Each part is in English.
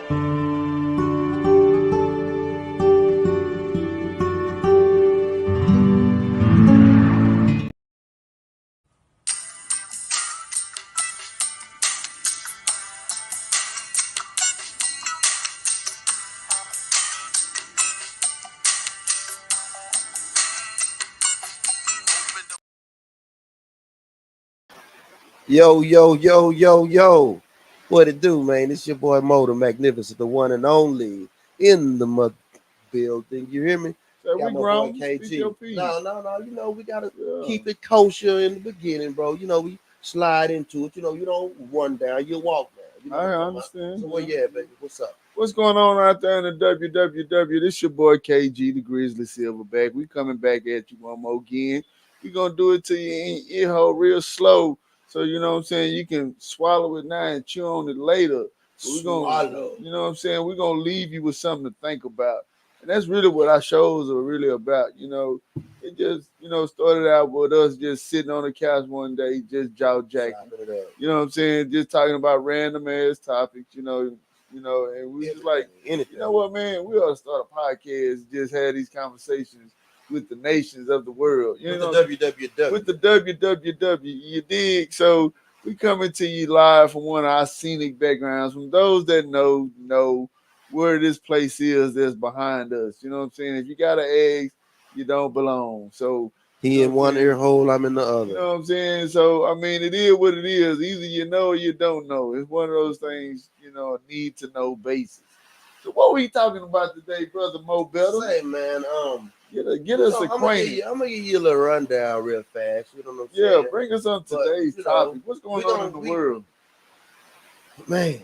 Yo, yo, yo, yo, yo. What it do, man? It's your boy Mo, the Magnificent, the one and only in the building. You hear me? So Got we my boy grown. Speak KG. your piece. No. You know, we gotta Yeah. keep it kosher in the beginning, bro. You know, we slide into it. You know, you don't run down, you walk down. You know I what I'm talking understand. about? So where you at, baby? What's up? What's going on out there in the WWW? This your boy KG, the Grizzly Silverback. We coming back at you one more again. We gonna do it to you in ear hole real slow. So you know what I'm saying, you can swallow it now and chew on it later. But we gonna, Swallow. you know what I'm saying, we're gonna leave you with something to think about. And that's really what our shows are really about. You know, it just, started out with us just sitting on the couch one day, just jaw jacking. Chopping it up. You know what I'm saying? Just talking about random ass topics, and we just like, Anything. you know what, man? We ought to start a podcast, just have these conversations with the nations of the world. With the WWW. With the WWW, you dig? So we coming to you live from one of our scenic backgrounds. From those that know where this place is that's behind us. You know what I'm saying? If you got an egg, you don't belong. So He in one ear hole, I'm in the other. you know what I'm saying? So, I mean, it is what it is. Either you know or you don't know. It's one of those things, need to know basis. So, what we talking about today, Brother Mo Better? Say, man, get us acquainted. I'm gonna give you a little rundown real fast. You know what I'm Yeah, saying? bring us on today's topic. What's going on in the world? Man,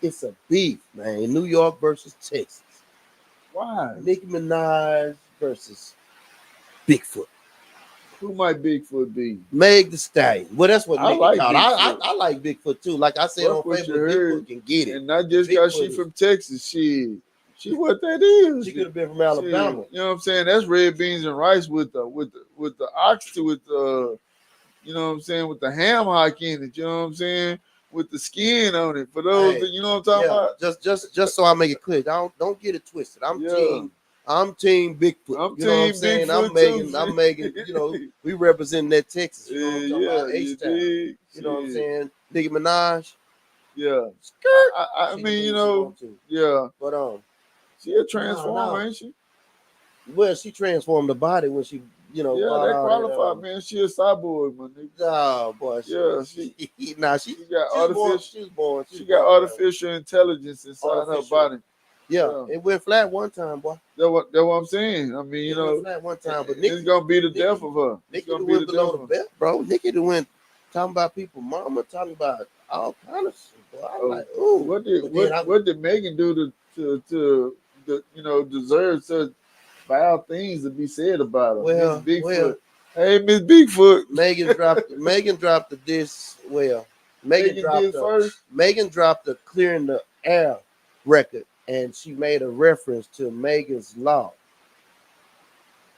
it's a beef, man. New York versus Texas. Why? Nicki Minaj versus Bigfoot. Who might Bigfoot be? Meg the Stallion. Well, that's what Nicki like called. Bigfoot. I like Bigfoot too. Like I said on Facebook, Bigfoot can get it. And not just because she from Texas, she what that is. She could have been from Alabama. You know what I'm saying? That's red beans and rice with the ox with the you know what I'm saying, with the ham hock in it. You know what I'm saying? With the skin on it. For those that you know what I'm talking about. Just so I make it clear, don't get it twisted. I'm team Bigfoot. You know what I'm saying? I'm Megan. You know, we represent that Texas. You know what I'm talking about? H-Town. You know what I'm saying? Nicki Minaj. Yeah. Skirt. I mean, yeah. But she a transformer, ain't she? Well, she transformed the body when she, yeah, that qualified, man. She a cyborg, my nigga. Oh boy, she got artificial. She got artificial intelligence inside her body. Yeah, it went flat one time, boy. That's what I'm saying. I mean, it went flat one time, but it's gonna be the death of her. Nicki went below the belt, bro. Nicki went talking about people, mama, talking about all kind of shit, bro. I'm like, ooh, what did Megan do to deserve such foul things to be said about her? Well, Miss Bigfoot. Hey, Miss Bigfoot. Megan dropped the disc. Well, Megan dropped the Clear in the Air record, and she made a reference to Megan's Law,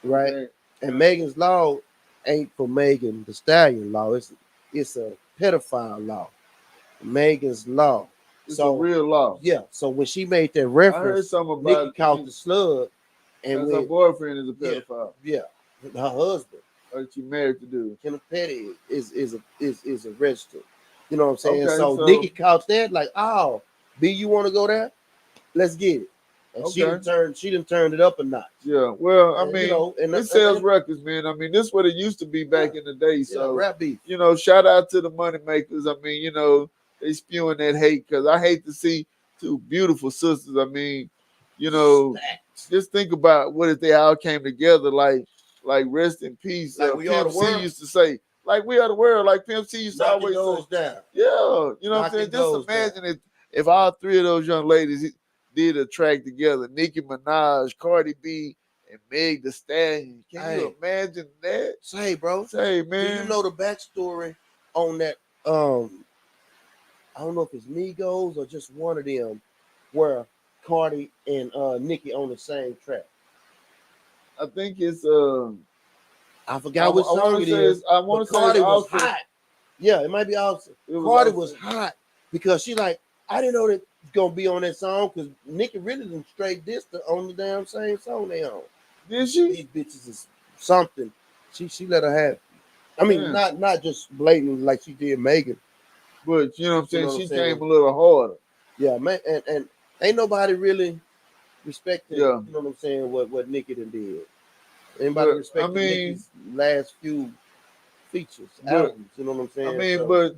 right? Okay. And Megan's Law ain't for Megan the Stallion law. It's a pedophile law. Megan's Law. It's a real law. Yeah. So when she made that reference, I heard something about Nicki caught the slug. And her boyfriend is a pedophile. Yeah. Her husband. Or she married to do. Kenneth Petty is a registered. You know what I'm saying? Okay, so Nicki caught that, like, oh, B, you want to go there? Let's get it. And she didn't turn it up a notch. Yeah, well, I mean, it sells records, man. I mean, this is what it used to be back in the day. So, rap beef. Shout out to the money makers. I mean, they spewing that hate because I hate to see two beautiful sisters. I mean, just think about what if they all came together, like rest in peace. Like Pimp C used to say, like we are the world. Like Pimp C used to always say, down. Yeah, you know what I'm saying. Just imagine if all three of those young ladies did a track together, Nicki Minaj, Cardi B, and Meg the Stallion. Can you imagine that? Say, bro. Say, man. Do you know the backstory on that? I don't know if it's Migos or just one of them, where Cardi and Nicki on the same track. I think it's I forgot what song it is. I want to say Cardi was hot. Yeah, it might be Austin. Cardi was hot because she like, I didn't know that gonna be on that song because Nicki really done straight dissed her on the damn same song they on. Did she? These bitches is something. She let her have it. I mean, Yeah. not just blatant like she did Megan. But you know what I'm saying? You know what She I'm saying? came a little harder. Yeah, man, and ain't nobody really respecting, Yeah. you know what I'm saying, what Nicki done did. Anybody But I respecting mean, Nicki's last few features, but albums, you know what I'm I saying? mean, So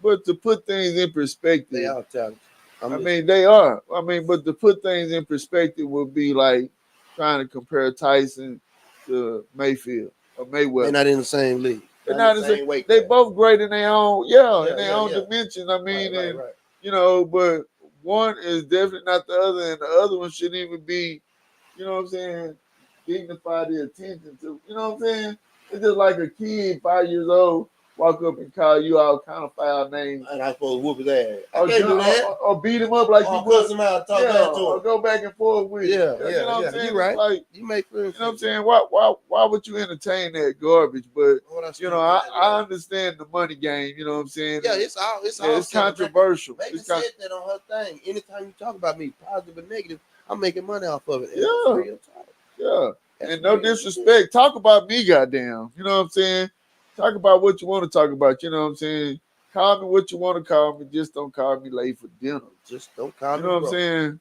but to put things in they perspective, are talented. I I'm mean listening. they are. I mean, but to put things in perspective would be like trying to compare Tyson to Mayfield or They Mayweather. not in the same league, They're not in the not the same. same weight They class. both great in their own, yeah, in Yeah, their yeah, own yeah. dimensions. I mean, Right, and right. you know, but one is definitely not the other, and the other one shouldn't even be, you know what I'm saying, dignify the attention to, you know what I'm saying? It's just like a kid, 5 years old, walk up and call you all kind of foul names, And I supposed to whoop his ass. I or, can't do that. or beat him up like you Or would, cuss him out, talk yeah, back to or him. go back and forth with him. Yeah, You know what I'm yeah. saying? You It's right. like, You make sense. you know what I'm saying? Why would you entertain that garbage? But What I you speak know, to that, I understand the money game. You know what I'm saying? yeah, And, it's yeah, all it's set. Rebecca, controversial. Megan said that on her thing. Anytime you talk about me, positive or negative, I'm making money off of it. And that's Yeah, real talk. yeah. That's And no real shit. disrespect. Talk about me, goddamn. You know what I'm saying? Talk about what you want to talk about. You know what I'm saying? Call me what you want to call me. Just don't call me late for dinner. Just don't call You me know what I'm bro. saying?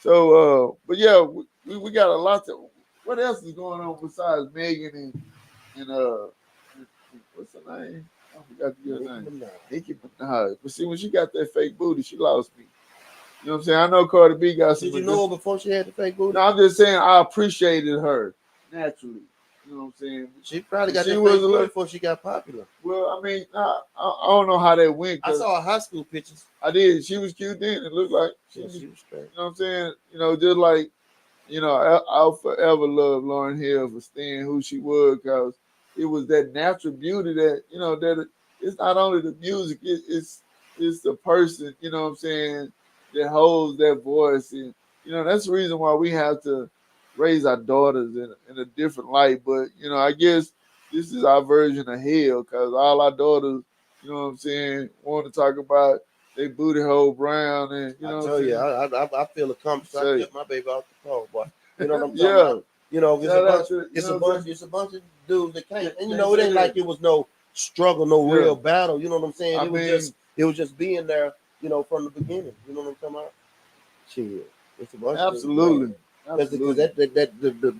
So, but yeah, we got a lot to. What else is going on besides Megan and what's her name? I forgot the girl's Nicki name. Minaj. Nicki Minaj. But see, when she got that fake booty, she lost me. You know what I'm saying? I know Cardi B got some. Did you know her before she had the fake booty? No, I'm just saying I appreciated her naturally. You know what I'm saying? She probably got She that was fake a booty little. before she got popular. Well, I mean, I don't know how that went I because saw her high school pictures. I did. She was cute then. It looked like she Yeah, was. she was straight. You know what I'm saying? You know, just like I'll forever love Lauryn Hill for staying who she was because it was that natural beauty that that it's not only the music, it's the person. You know what I'm saying? That holds that voice, and that's the reason why we have to raise our daughters in a different light. But I guess this is our version of hell because all our daughters, you know what I'm saying, want to talk about they booty hole brown and I what I'm tell you, saying. I feel accomplished. I Say, took my baby off the pole, boy. You know what I'm talking yeah. about? You know, Shout out to it's a bunch of dudes that can't, and they it say ain't that. like it was no struggle, no Yeah. real battle. You know what I'm saying? I mean, It was just being there, from the beginning. You know what I'm talking about? Shit, it's a bunch of dudes, man. absolutely. Because Absolutely.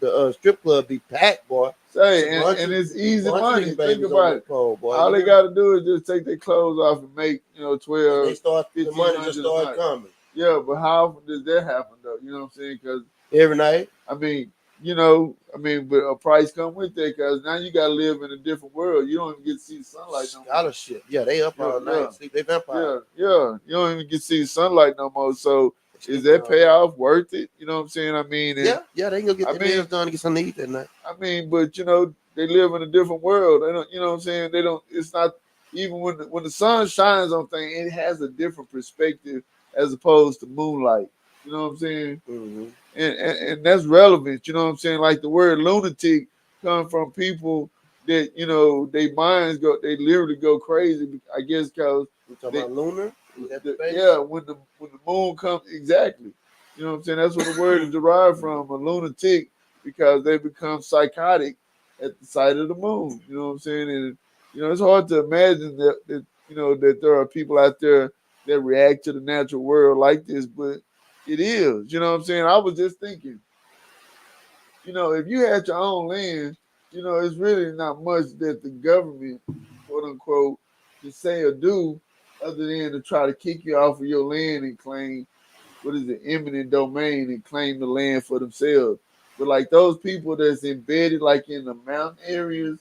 the strip club be packed, boy. It's a Say, bunch and of it's easy bunch of money. these Think babies on about that it. pole, boy. All You they hear me? gotta do is just take their clothes off and make, And 12, the money just 1500 a started night. coming Yeah, but how often does that happen though? You know what I'm saying? Because every night. I mean, but a price come with that because now you gotta live in a different world. You don't even get to see the sunlight no more. Scholarship. Yeah, they up Yeah, all yeah. night. Sleep. They vampires. Yeah. You don't even get to see sunlight no more. So They is sleeping that all night. payoff worth it? You know what I'm saying? I mean, and Yeah, they can go get I their nails mean, done and get something to eat that night. but they live in a different world. They don't, you know what I'm saying? They don't. It's not even when the sun shines on things, it has a different perspective as opposed to moonlight. You know what I'm saying? Mm-hmm. And that's relevant. You know what I'm saying? Like the word lunatic come from people that their minds they literally go crazy. I guess because We talking they, about lunar? Is that the face? yeah, when the moon comes exactly. You know what I'm saying? That's where the word is derived from, a lunatic, because they become psychotic at the sight of the moon. You know what I'm saying? And it's hard to imagine that there are people out there that react to the natural world like this, but it is. You know what I'm saying? I was just thinking, if you had your own land, it's really not much that the government, quote unquote, can say or do other than to try to kick you off of your land and claim, what is it, eminent domain, and claim the land for themselves. But like those people that's embedded like in the mountain areas,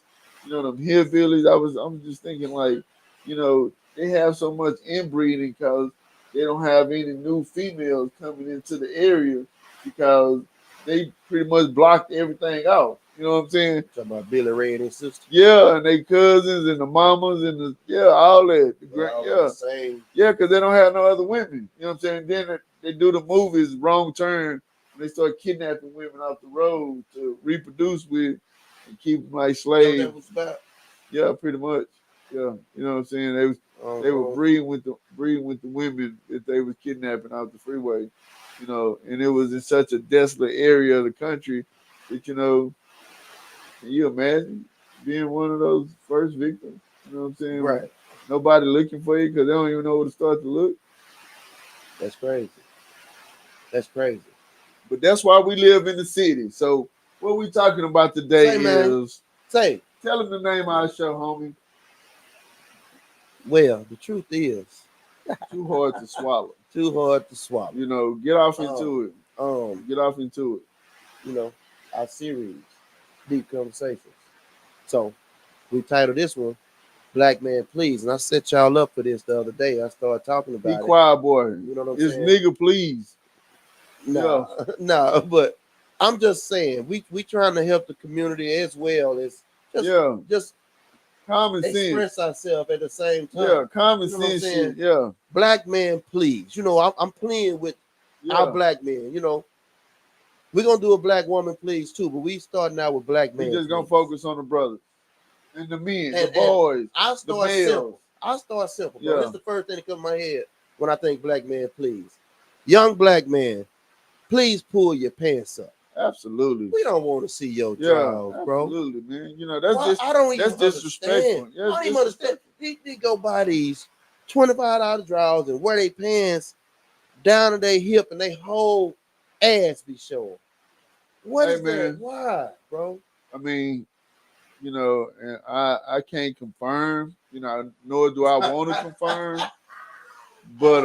them hillbillies, I'm just thinking like, they have so much inbreeding because they don't have any new females coming into the area because they pretty much blocked everything out. You know what I'm saying? Talking about Billy Ray and his sister. Yeah, and they cousins and the mamas and all that. They all on the same. Yeah, because they don't have no other women. You know what I'm saying? Then they do the movies Wrong Turn when they start kidnapping women off the road to reproduce with and keep them like You know what slaves. that was about? Yeah, pretty much. Yeah, you know what I'm saying? They were breeding with the women that they was kidnapping off the freeway, and it was in such a desolate area of the country that can you imagine being one of those first victims? You know what I'm saying? Right. Nobody looking for you because they don't even know where to start to look. That's crazy. That's crazy. But that's why we live in the city. So what we talking about today is tell them the name of our show, homie. Well, the truth is too hard to swallow. Too hard to swallow. Get off into it. Get off into it. Our series, Deep Conversations. So we titled this one Black Man Please. And I set y'all up for this the other day. I started talking about it. Be quiet, boy. You know what I'm saying? It's nigga please. No, no, but I'm just saying we trying to help the community as well as just common sense. Express ourselves at the same time. Yeah, common sense shit. Yeah. Black man, please. I'm playing with our black men. We're gonna do a black woman, please, too, but we starting out with black men. We just gonna focus on the brothers and the men, the boys, I'll start simple. I'll start simple. Yeah. That's the first thing that comes to my head when I think black man, please. Young black man, please pull your pants up. Absolutely. We don't want to see your drawers, bro. Absolutely, man. That's disrespectful. I don't even understand. They go buy these $25 drawers and wear their pants down to their hip and they whole ass be showing. What is that? Why, bro? I mean, and I can't confirm, nor do I want to confirm. But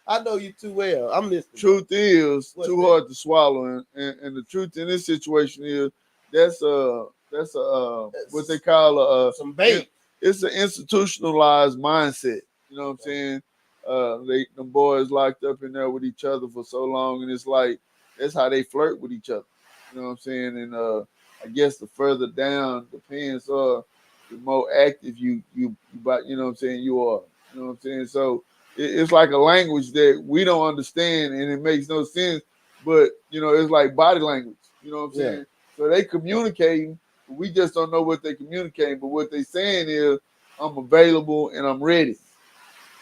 I know you too well. I'm listening. Truth is too hard to swallow, and the truth in this situation is that's what they call some bait. It's an institutionalized mindset. You know what I'm saying? The boys locked up in there with each other for so long, and it's like that's how they flirt with each other. You know what I'm saying? And I guess the further down the pants are, the more active you you know what I'm saying, you are. You know what I'm saying? So it's like a language that we don't understand and it makes no sense, but it's like body language. You know what I'm saying? So they communicating, we just don't know what they communicating, but what they saying is I'm available and I'm ready.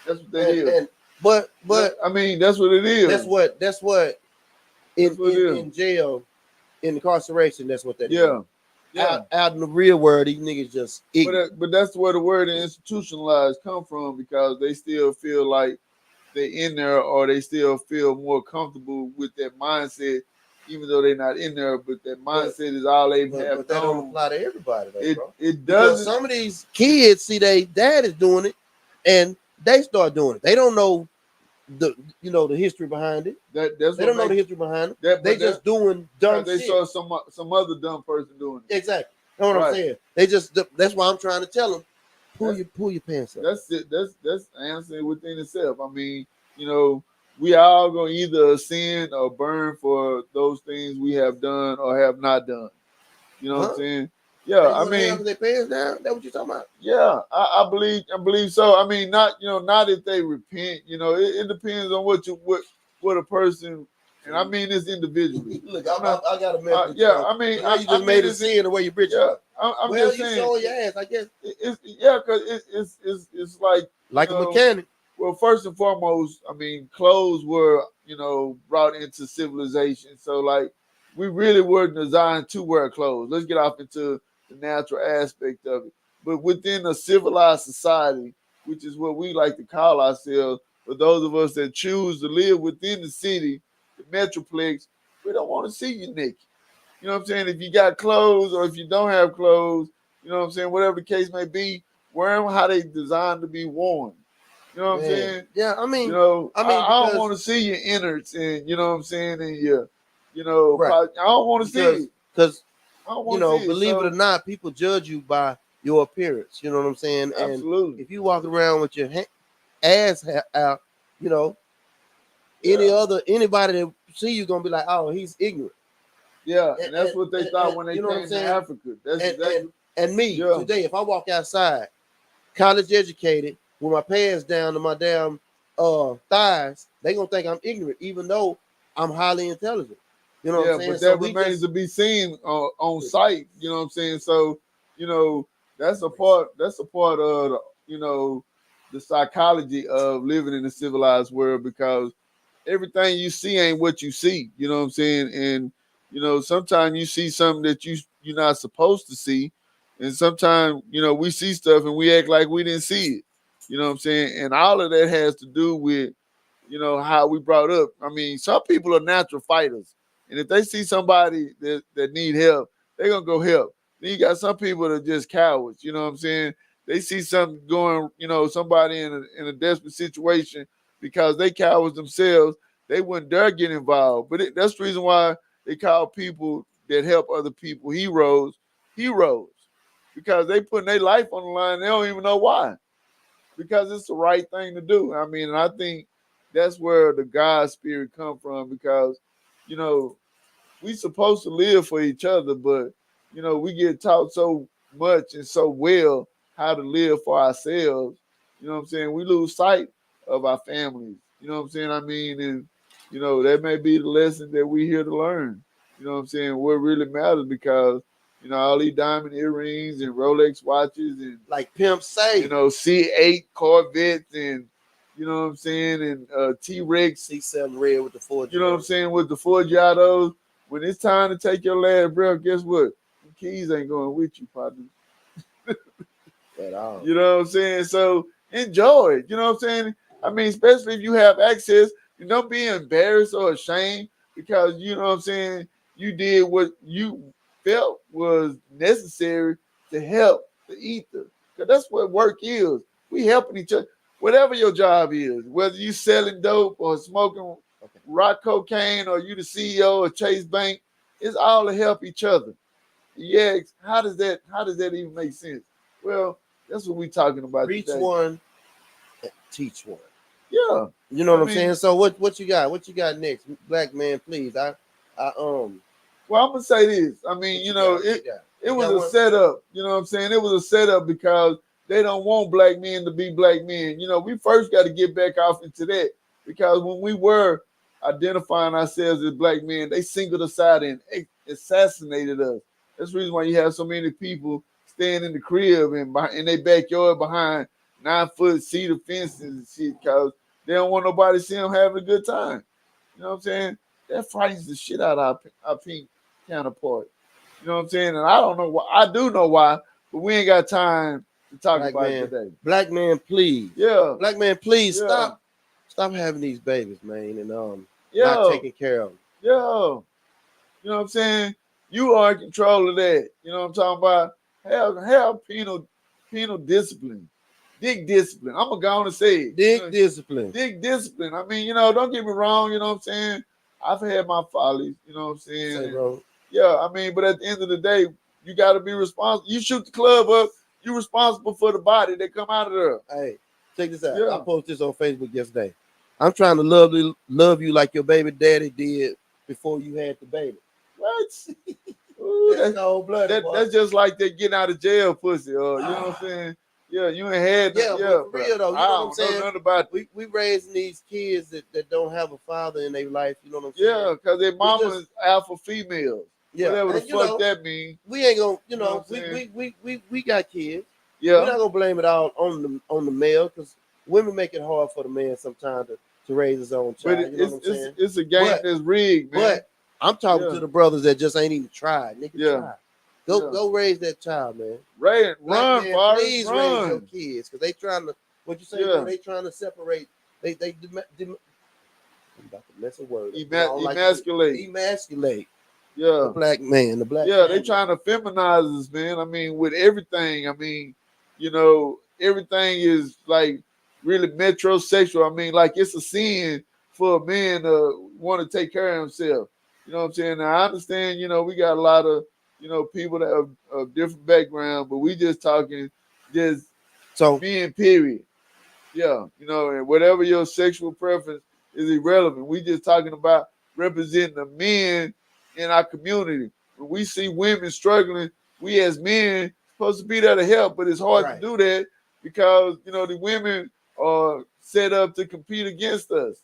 That's what that is. But I mean, that's what it is. That's what in jail, in incarceration, that's what that is. Yeah. Out in the real world, these niggas just ignorant. But that's where the word institutionalized come from, because they still feel like they in there, or they still feel more comfortable with that mindset, even though they're not in there. But that mindset is all they have. But that don't apply to everybody, though, bro. It doesn't. Because some of these kids see their dad is doing it, and they start doing it. They don't know the history behind it. They don't know the history behind it. They just doing dumb shit. They saw some other dumb person doing it. Exactly. That's what I'm saying. That's why I'm trying to tell them, pull your pants up. That's it. That's answering within itself. I mean, we all gonna either ascend or burn for those things we have done or have not done. You know what I'm saying? Yeah, I mean, their pants down. That's what you're talking about. Yeah, I believe so. I mean, not if they repent. It depends on what a person. And I mean this individually. Look, I got a message. I mean, you just made it seem the way you bridge. Yeah, I'm just saying. You showing your ass, I guess. Because it's like a mechanic. Well, first and foremost, I mean, clothes were brought into civilization, so like we really were designed to wear clothes. Let's get off into the natural aspect of it. But within a civilized society, which is what we like to call ourselves, for those of us that choose to live within the city, the metroplex, we don't want to see you naked. You know what I'm saying? If you got clothes or if you don't have clothes, you know what I'm saying, whatever the case may be, wear them how they designed to be worn. You know what I'm saying? Yeah, I mean, I don't want to see your innards and you know what I'm saying, and right. I don't want to see it. Because believe it or not, people judge you by your appearance. You know what I'm saying? Absolutely. And if you walk around with your ass out, anybody that see you gonna be like, oh, he's ignorant. Yeah, and that's what they thought when they came to Africa. And me today, if I walk outside, college educated, with my pants down to my damn thighs, they gonna think I'm ignorant, even though I'm highly intelligent. You know what I'm saying? But that remains to be seen on site. You know what I'm saying? So, that's a part of the psychology of living in a civilized world, because everything you see ain't what you see. You know what I'm saying? And sometimes you see something that you're not supposed to see, and sometimes we see stuff and we act like we didn't see it. You know what I'm saying? And all of that has to do with how we brought up. I mean, some people are natural fighters, and if they see somebody that need help, they're gonna go help. Then you got some people that are just cowards. You know what I'm saying? They see something going, somebody in a desperate situation, because they cowards themselves. They wouldn't dare get involved. But that's the reason why they call people that help other people heroes, because they putting their life on the line. They don't even know why, because it's the right thing to do. I mean, and I think that's where the God spirit come from, because you know we supposed to live for each other, but we get taught so much and so well how to live for ourselves. You know what I'm saying? We lose sight of our families. You know what I'm saying? I mean, and that may be the lesson that we here to learn. You know what I'm saying? What really matters, because all these diamond earrings and Rolex watches and like Pimp say, C8 Corvettes and you know what I'm saying, and T-Rex C7 red with the Ford. You know what I'm saying, with the Forgiatos. When it's time to take your last breath, guess what? The keys ain't going with you, partner. At all. You know what I'm saying? So enjoy it. You know what I'm saying? I mean, especially if you have access, don't be embarrassed or ashamed, because you know what I'm saying, you did what you felt was necessary to help the ether. Because that's what work is. We helping each other. Whatever your job is, whether you selling dope or smoking rock cocaine, or you the CEO of Chase Bank, it's all to help each other. Yeah, how does that even make sense? Well, that's what we talking about Reach today. one, teach one. Yeah. You know what I'm saying? So what you got? What you got next? Black man, please. Well, I'm gonna say this. I mean, it was a setup. You know what I'm saying? It was a setup, because they don't want black men to be black men. We first got to get back off into that, because when we were identifying ourselves as black men, they singled us out and assassinated us. That's the reason why you have so many people staying in the crib and in their backyard behind 9-foot cedar fences and shit, because they don't want nobody to see them having a good time. You know what I'm saying? That frightens the shit out of our pink counterpart. You know what I'm saying? And I don't know why. I do know why, but we ain't got time to talk about it today. Black man, please. Yeah. Black man, please stop having these babies, man, and not taking care of them. Yeah. You know what I'm saying? You are in control of that. You know what I'm talking about? Have penal discipline. Dig discipline. I'm gonna go on and say it. Dig discipline. Dig discipline. I mean, don't get me wrong, you know what I'm saying? I've had my follies, you know what I'm saying? Say, bro. Yeah, I mean, but at the end of the day, you gotta be responsible. You shoot the club up, you're responsible for the body that come out of there. Hey, check this out. Yeah. I posted this on Facebook yesterday. I'm trying to love you like your baby daddy did before you had the baby. What? Ooh, that's cold-blooded, that's just like they getting out of jail pussy, or you know what I'm saying? Yeah, you ain't had that. Yeah, but for real though, you know what I'm saying? Know nothing about we raising these kids that don't have a father in their life, you know what I'm saying? Yeah, because their mama is alpha females. Yeah, whatever the fuck that means. We ain't gonna, we got kids. Yeah. We're not gonna blame it all on the male, because women make it hard for the man sometimes to raise his own child. But you know what I'm saying? It's a game that's rigged, man. But I'm talking to the brothers that just ain't even tried. Nigga, try. Go raise that child, man. Run, please raise your kids, because they trying to. What you say? Bro, they trying to separate. I'm about to mess a word. Emasculate. Yeah, the black man, the black. Yeah, they trying to feminize us, man. I mean, with everything. I mean, everything is like really metrosexual. I mean, like it's a sin for a man to want to take care of himself. You know what I'm saying? Now I understand. We got a lot of people that have a different background, but we just talking just men, period. Yeah, and whatever your sexual preference is irrelevant. We just talking about representing the men in our community. When we see women struggling, we as men supposed to be there to help, but it's hard to do that because the women are set up to compete against us.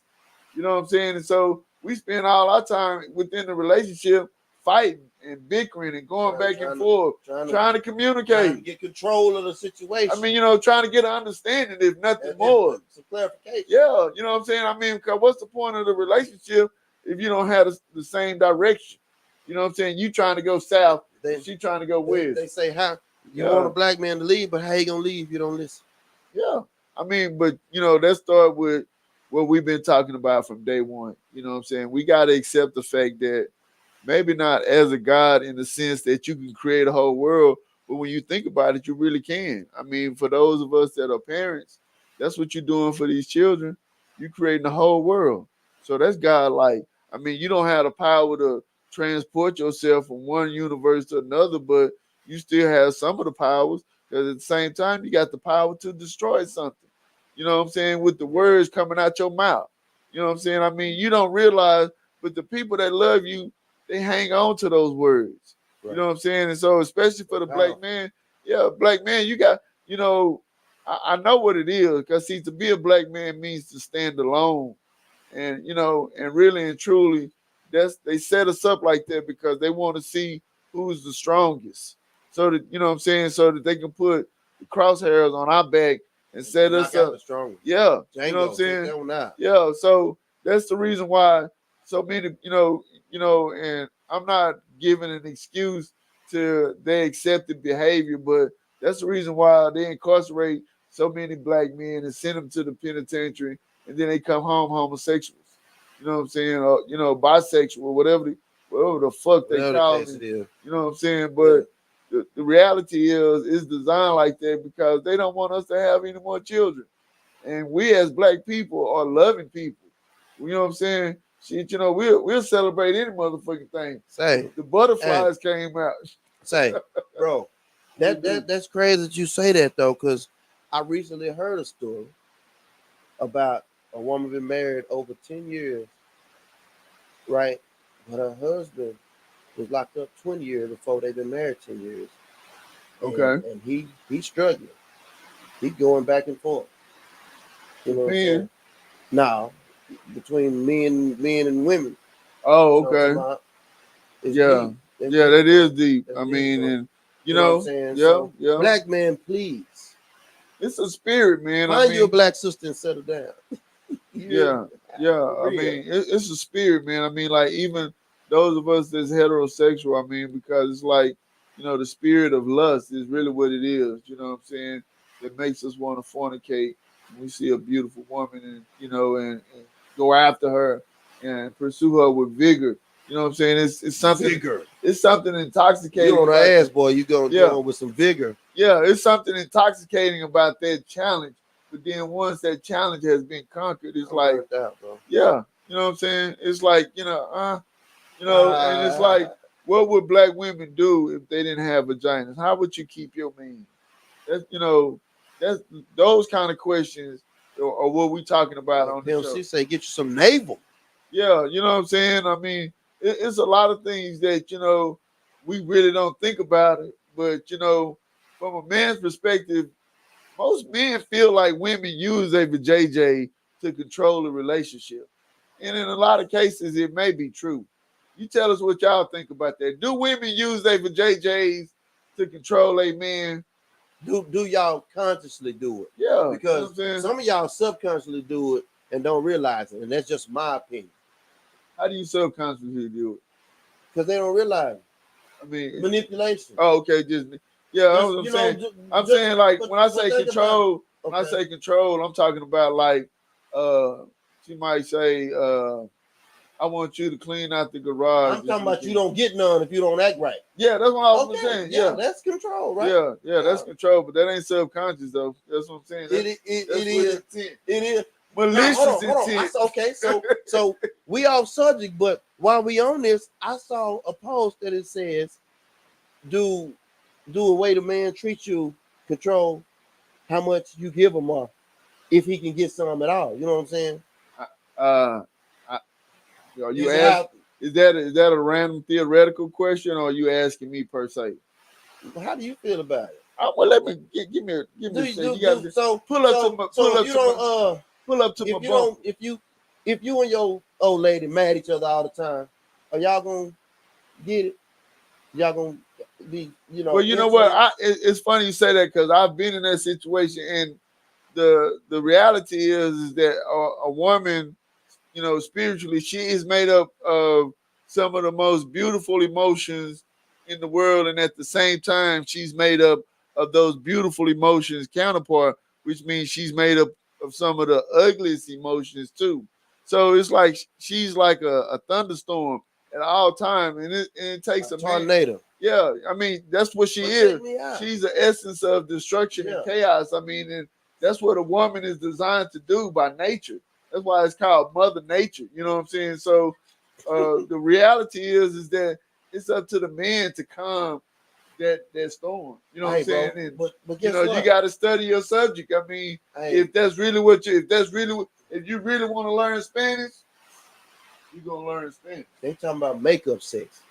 You know what I'm saying? And so we spend all our time within the relationship fighting and bickering and going back and forth, trying to communicate, trying to get control of the situation. I mean, trying to get an understanding, if nothing more. Some clarification. Yeah, you know what I'm saying? I mean, because what's the point of the relationship if you don't have the same direction? You know what I'm saying? You trying to go south, she trying to go west. They say, how you want a black man to leave, but how you gonna leave if you don't listen? Yeah. I mean, but let's start with what we've been talking about from day one. You know what I'm saying? We got to accept the fact that maybe not as a God in the sense that you can create a whole world, but when you think about it, you really can. I mean, for those of us that are parents, that's what you're doing for these children. You're creating the whole world. So that's God-like. I mean, you don't have the power to transport yourself from one universe to another, but you still have some of the powers, because at the same time, you got the power to destroy something. You know what I'm saying? With the words coming out your mouth. You know what I'm saying? I mean, you don't realize, but the people that love you, they hang on to those words. Right. You know what I'm saying? And so, especially for the black man, black man, you got, I know what it is, because see, to be a black man means to stand alone. And, and really and truly, they set us up like that because they want to see who's the strongest. So that, you know what I'm saying, so that they can put the crosshairs on our back and set us up. Yeah. Django, you know what I'm saying? Yeah. So that's the reason why so many, and I'm not giving an excuse to their accepted behavior, but that's the reason why they incarcerate so many black men and send them to the penitentiary, and then they come home homosexuals. You know what I'm saying? Or, bisexual, whatever the fuck they call it. You know what I'm saying? But the reality is, it's designed like that because they don't want us to have any more children. And we as black people are loving people. You know what I'm saying? Shit, we'll celebrate any motherfucking thing. Say the butterflies came out. Say, bro, that's crazy that you say that though, because I recently heard a story about a woman been married over 10 years, right? But her husband was locked up 20 years before they've been married 10 years. Okay. And he's struggling. He's going back and forth. You know what I'm saying? Now, between men and women. Oh, okay. Yeah. Yeah, that is deep. I mean, and you know what I'm saying? Yeah. Black man, please. It's a spirit, man. Find you a black sister and settle down. Yeah. I mean, it's a spirit, man. I mean, like, even those of us that's heterosexual, I mean, because it's like, the spirit of lust is really what it is. You know what I'm saying? That makes us want to fornicate. We see a beautiful woman and, and go after her and pursue her with vigor. You know what I'm saying? It's something. Vigor. It's something intoxicating. You on her ass, boy. You go with some vigor. Yeah, it's something intoxicating about that challenge. But then once that challenge has been conquered, it's like, yeah, you know what I'm saying? It's like, and it's like, what would black women do if they didn't have vaginas? How would you keep your man? That's, that's those kind of questions are what we talking about on the show. She say, get you some navel. Yeah, you know what I'm saying? I mean, it's a lot of things that, we really don't think about it. But, from a man's perspective, most men feel like women use a vajayjay to control a relationship. And in a lot of cases, it may be true. You tell us what y'all think about that. Do women use their vajayjays to control a man? Do y'all consciously do it? Yeah. Because some of y'all subconsciously do it and don't realize it. And that's just my opinion. How do you subconsciously do it? Because they don't realize it. I mean, manipulation. Oh, okay. I'm saying like when I say control, I say control, I'm talking about like she might say, I want you to clean out the garage. I'm talking about you don't get none if you don't act right. Yeah, that's what I was saying. Yeah, that's control, right? Yeah, that's control, but that ain't subconscious though. That's what I'm saying. It is malicious intent. Okay, so we off subject, but while we on this, I saw a post that it says, do a way the man treats you control how much you give him off, if he can get some at all. You know what I'm saying? Is that a random theoretical question, or are you asking me per se? How do you feel about it? Well, let me give me. Pull up to my bump. If you and your old lady mad each other all the time, are y'all gonna get it? y'all gonna be, Well, you know what? It's funny you say that because I've been in that situation, and the reality is that a woman, spiritually, she is made up of some of the most beautiful emotions in the world, and at the same time, she's made up of those beautiful emotions counterpart, which means she's made up of some of the ugliest emotions too. So it's like she's like a thunderstorm at all time, and it takes a man. tornado. Yeah, I mean that's what she is. She's the essence of destruction and chaos. I mean, and that's what a woman is designed to do by nature. That's why it's called Mother Nature. You know what I'm saying? So the reality is that it's up to the man to calm that storm. You know what I'm saying? Bro, and but you what? got to study your subject. I mean, if that's really if you really want to learn Spanish, you're gonna learn Spanish. They talking about makeup sex,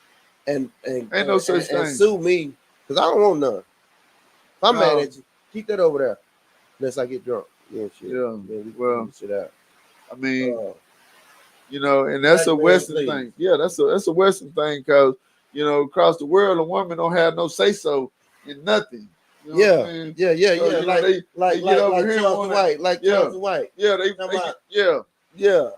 and ain't no such thing. And sue me because I don't want none. If I'm mad at you, keep that over there. Unless I get drunk. Yeah, shit. Yeah. Well, shit out. I mean, and that's a Western thing. Yeah, that's a Western thing because across the world, a woman don't have no say so in nothing. You know what I mean? Yeah. Like Charles White, Charles White. Yeah,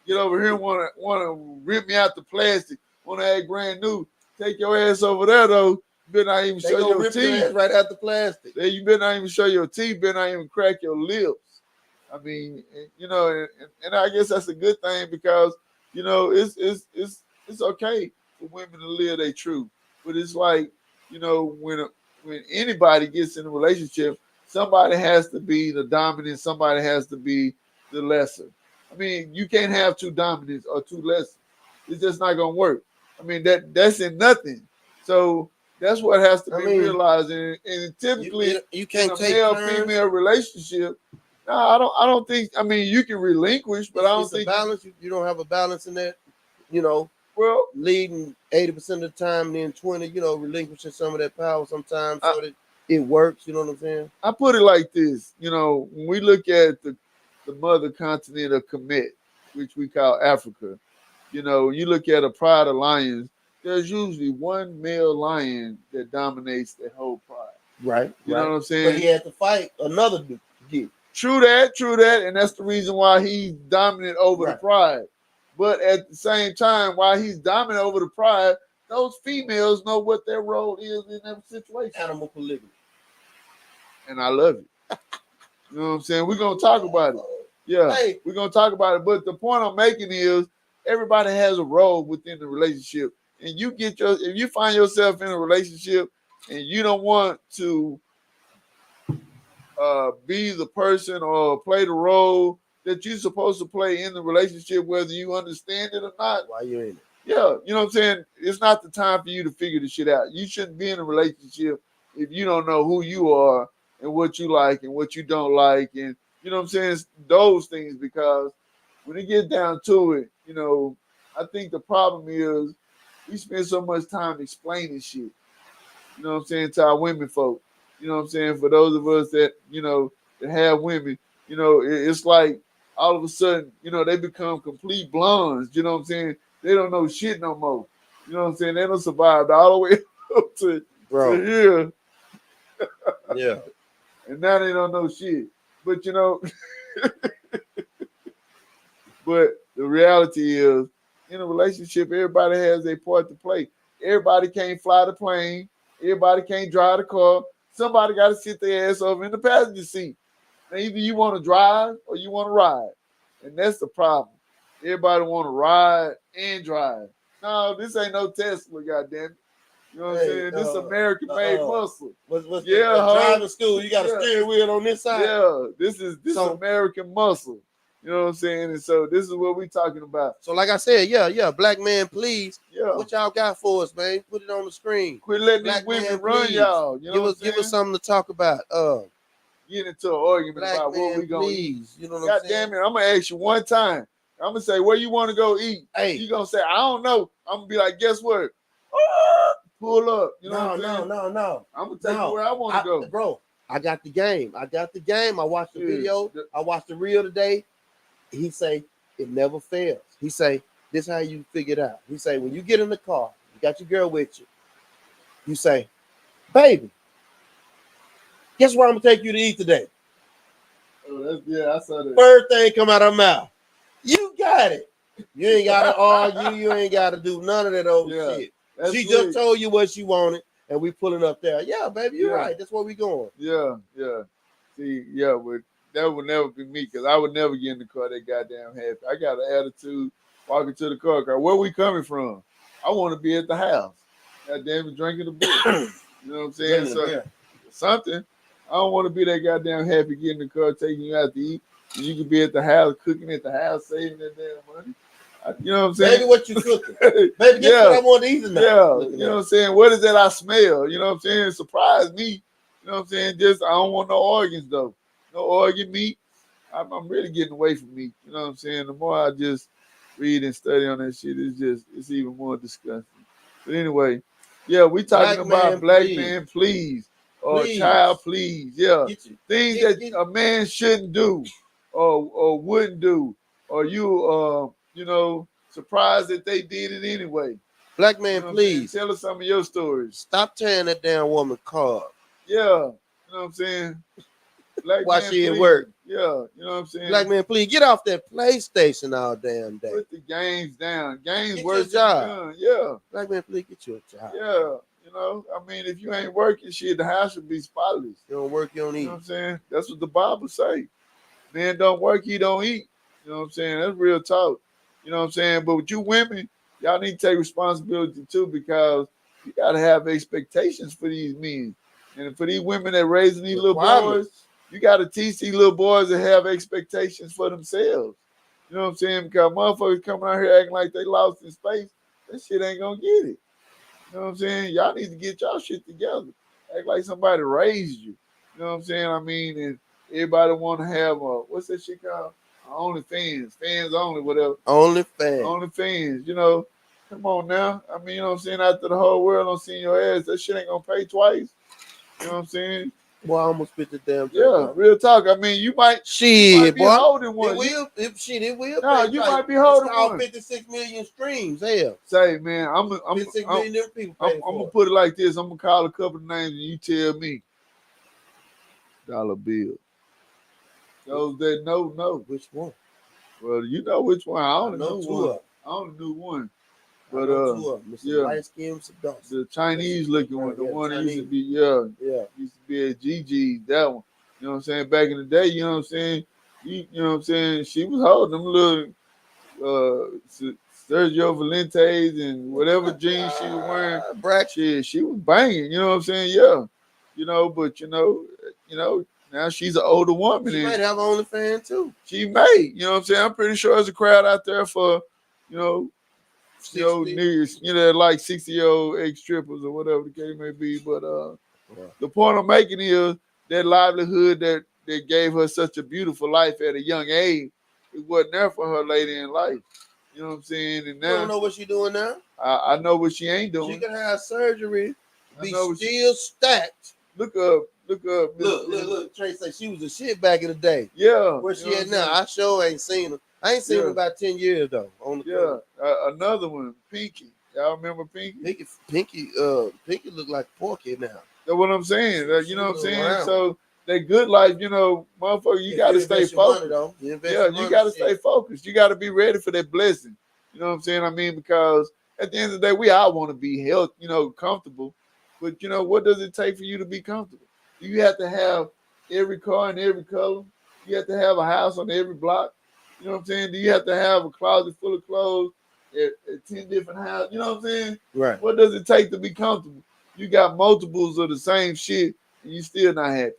get over here and want to rip me out the plastic. Want to act brand new. Take your ass over there though. You better not even show your teeth. Right out the plastic. You better not even show your teeth. Better not even crack your lips. I mean, and I guess that's a good thing because it's okay for women to live their truth. But it's like when anybody gets in a relationship, somebody has to be the dominant. Somebody has to be the lesser. I mean, you can't have two dominants or two lessers. It's just not gonna work. I mean, that's in nothing. So that's what has to be realized. And typically, you can't take male-female relationship. No, I don't think. I mean, you can relinquish, but I don't think balance. You don't have a balance in that. Well, leading 80% of the time, then 20. Relinquishing some of that power sometimes, so that it works. You know what I'm saying? I put it like this. When we look at the mother continent of Kemet, which we call Africa, you look at a pride of lions, there's usually one male lion that dominates the whole pride. Right. You know what I'm saying? But he had to fight another dude. True that. And that's the reason why he's dominant over the pride. But at the same time, while he's dominant over the pride, those females know what their role is in that situation. Animal polygamy. And I love it. You know what I'm saying? We're going to talk about it. Yeah, we're going to talk about it. But the point I'm making is everybody has a role within the relationship. And if you find yourself in a relationship and you don't want to be the person or play the role that you're supposed to play in the relationship, whether you understand it or not. Why you in it? Yeah, you know what I'm saying? It's not the time for you to figure the shit out. You shouldn't be in a relationship if you don't know who you are and what you like and what you don't like. And you know what I'm saying? It's those things, because when it gets down to it, I think the problem is we spend so much time explaining shit, you know what I'm saying, to our women folk. You know what I'm saying? For those of us that, that have women, it's like all of a sudden, they become complete blondes. You know what I'm saying? They don't know shit no more. You know what I'm saying? They don't survive all the way up to here. Yeah. And now they don't know shit. But, but the reality is, in a relationship, everybody has a part to play. Everybody can't fly the plane. Everybody can't drive the car. Somebody got to sit their ass over in the passenger seat. Now, either you want to drive or you want to ride. And that's the problem. Everybody want to ride and drive. No, this ain't no Tesla, goddamn. You know what I'm saying? This American-made muscle. What's driving school? You got a steering wheel on this side? Yeah, this is American muscle. You know what I'm saying? And so this is what we talking about. So like I said, yeah, black man, please. Yeah. What y'all got for us, man? Put it on the screen. Quit letting these women run y'all. You know give us something to talk about. Get into an argument about what we gonna eat. You know what I'm saying? God damn it, I'm gonna ask you one time. I'm gonna say, where you want to go eat? Hey. You gonna say, I don't know. I'm gonna be like, guess what? Pull up. You know what I'm saying? No. I'm gonna take you where I want to go. Bro, I got the game. I watched the video. I watched the reel today. He say it never fails. He say this how you figure it out. He say when you get in the car, you got your girl with you. You say, baby, guess where I'm gonna take you to eat today? Oh, I saw that. First thing come out of her mouth. You got it. You ain't gotta argue. You ain't gotta do none of that old shit. She just told you what she wanted, and we pulling up there. Yeah, baby, you're right. That's where we going. Yeah. See, but that would never be me because I would never get in the car that goddamn happy. I got an attitude walking to the car. Where we coming from? I want to be at the house. Goddamn, drinking the beer. You know what I'm saying? So, something. I don't want to be that goddamn happy getting in the car, taking you out to eat. And you can be at the house, cooking at the house, saving that damn money. You know what I'm saying? Baby, what you cooking? Baby, guess what I want to eat tonight? Yeah, you know what I'm saying? What is that I smell? You know what I'm saying? Surprise me. You know what I'm saying? Just I don't want no organs though. No organ meat. I'm really getting away from meat. You know what I'm saying? The more I just read and study on that shit, it's even more disgusting. But anyway, yeah, we talking about black man, please. Or child, please. Yeah. Things that a man shouldn't do or wouldn't do. Or you know, surprised that they did it anyway. Black man, please. Tell us some of your stories. Stop tearing that damn woman car. Yeah. You know what I'm saying? Black While man, she please. at work. Yeah. You know what I'm saying? Black man, please get off that PlayStation all damn day. Put the games down. Games worse than job. Yeah. Black man, please get you a job. Yeah. You know, I mean, if you ain't working, shit, the house should be spotless. You don't work, you don't eat. You know what I'm saying? That's what the Bible say. Man don't work, he don't eat. You know what I'm saying? That's real talk. You know what I'm saying? But with you women, y'all need to take responsibility too, because you gotta have expectations for these men. And for these women that raising these little boys, you gotta teach these little boys to have expectations for themselves. You know what I'm saying? Because motherfuckers coming out here acting like they lost in space, that shit ain't gonna get it. You know what I'm saying? Y'all need to get y'all shit together. Act like somebody raised you. You know what I'm saying? I mean, and everybody want to have what's that shit called? OnlyFans, fans only, whatever. OnlyFans, you know. Come on now. I mean, you know what I'm saying? After the whole world don't see your ass, that shit ain't gonna pay twice. You know what I'm saying? Boy, I almost spit the damn thing. Yeah, real talk. I mean, you might be holding one. It will. No, you might be holding one. 56 million streams. Hell. Say, man, I'm gonna put it like this. I'm gonna call a couple of names and you tell me. Dollar Bill. Those that know which one. Well, you know which one. I only know one. I only knew one. But light skin, the Chinese looking one, the one that used to be used to be at GG, that one. You know what I'm saying? Back in the day, you know what I'm saying? You know what I'm saying? She was holding them little Sergio Valentes and whatever jeans she was wearing. She was banging, you know what I'm saying? Yeah. You know, but you know, now she's an older woman. She might have OnlyFans too. She may, you know what I'm saying? I'm pretty sure there's a crowd out there for, niggas, like 60-year-old ex-strippers or whatever the case may be. But the point I'm making is that livelihood that gave her such a beautiful life at a young age, it wasn't there for her later in life. You know what I'm saying? And now, you don't know what she's doing now? I know what she ain't doing. She can have surgery, be still stacked. Look up. Look. Trey say she was a shit back in the day. Yeah. Where she at now? I sure ain't seen her. I ain't seen her about 10 years though. Another one, Pinky. Y'all remember Pinky? Pinky look like Porky now. That's what I'm saying. You know what I'm saying? Around. So that good life, motherfucker, you got to stay focused. You got to stay focused. You got to be ready for that blessing. You know what I'm saying? I mean, because at the end of the day, we all want to be healthy, comfortable. But, what does it take for you to be comfortable? You have to have every car in every color. You have to have a house on every block. You know what I'm saying? Do you have to have a closet full of clothes at 10 different houses? You know what I'm saying? Right. What does it take to be comfortable? You got multiples of the same shit and you still not happy.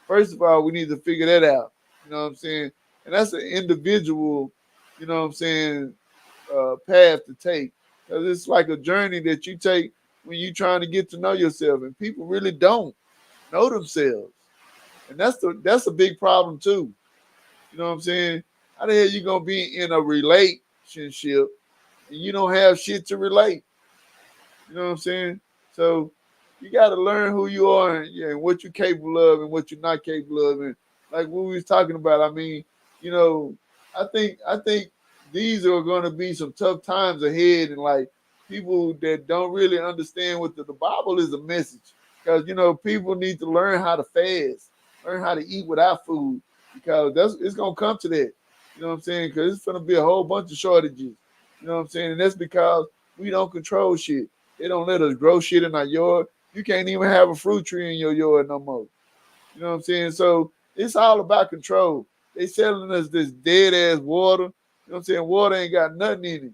First of all, we need to figure that out. You know what I'm saying? And that's an individual, you know what I'm saying, path to take. Because it's like a journey that you take when you're trying to get to know yourself. And people really don't know themselves. And that's a big problem too. You know what I'm saying? How the hell you gonna be in a relationship and you don't have shit to relate? You know what I'm saying? So you got to learn who you are and what you're capable of and what you're not capable of. And like what we was talking about, I mean, I think these are going to be some tough times ahead in like people that don't really understand what the Bible is a message. Because people need to learn how to fast, learn how to eat without food, because it's gonna come to that. You know what I'm saying? Because it's gonna be a whole bunch of shortages. You know what I'm saying? And that's because we don't control shit. They don't let us grow shit in our yard. You can't even have a fruit tree in your yard no more. You know what I'm saying? So it's all about control. They selling us this dead ass water. You know what I'm saying? Water ain't got nothing in it.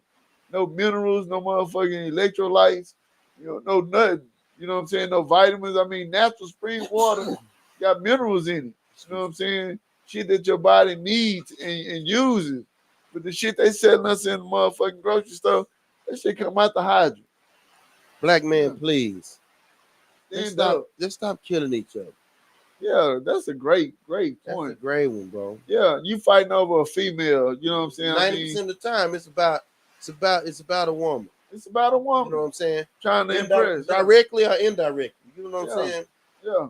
No minerals, no motherfucking electrolytes, no nothing. You know what I'm saying? No vitamins. I mean, natural spring water got minerals in it. You know what I'm saying? Shit that your body needs and uses. But the shit they selling us in the motherfucking grocery store, that shit come out the hydrant. Black man, please. Stand Let's stop killing each other. Yeah, that's a great point. That's a great one, bro. Yeah, you fighting over a female. You know what I'm saying? 90% of the time, it's about a woman. It's about a woman. You know what I'm saying? Trying to impress, directly or indirectly. You know what I'm saying? Yeah.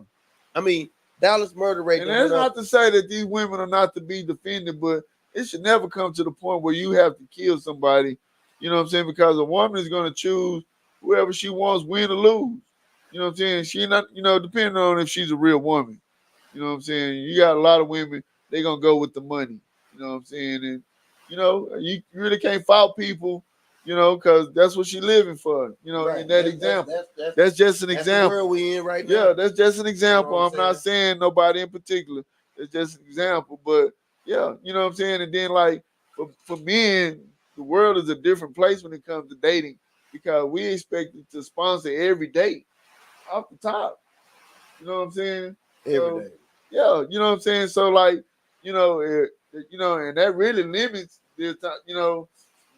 I mean, Dallas murder rate. And that's not to say that these women are not to be defended, but it should never come to the point where you have to kill somebody. You know what I'm saying? Because a woman is going to choose whoever she wants, win or lose. You know what I'm saying? She not, depending on if she's a real woman. You know what I'm saying? You got a lot of women, they're going to go with the money. You know what I'm saying? And, you really can't fault people, because that's what she's living for, right. In that example. That's just an example. That's the world we in right now. Yeah, that's just an example. I'm not saying nobody in particular. It's just an example. But, yeah, you know what I'm saying? And then, like, for men, the world is a different place when it comes to dating, because we expected to sponsor every date off the top. You know what I'm saying? Every day. Yeah, you know what I'm saying? So, like, and that really limits the time,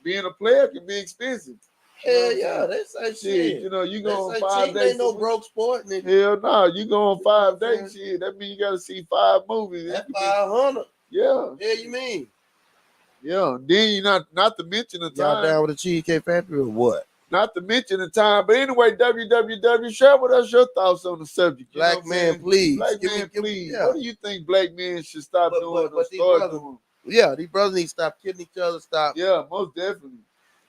being a player can be expensive. Hell yeah, that's like shit. You go on 5 days. Ain't no broke sport, nigga. Hell no, you go on 5 days. Shit, that means you got to see 5 movies. That's 500. Yeah. Yeah, you mean? Yeah. Then you not to mention the time. Y'all down with the Cheesecake Factory or what? Not to mention the time. But anyway, www, share with us your thoughts on the subject. Black man, please. Black man, please. Yeah. What do you think black men should stop doing or start doing? Yeah, these brothers need to stop killing each other. Stop. Yeah, most definitely.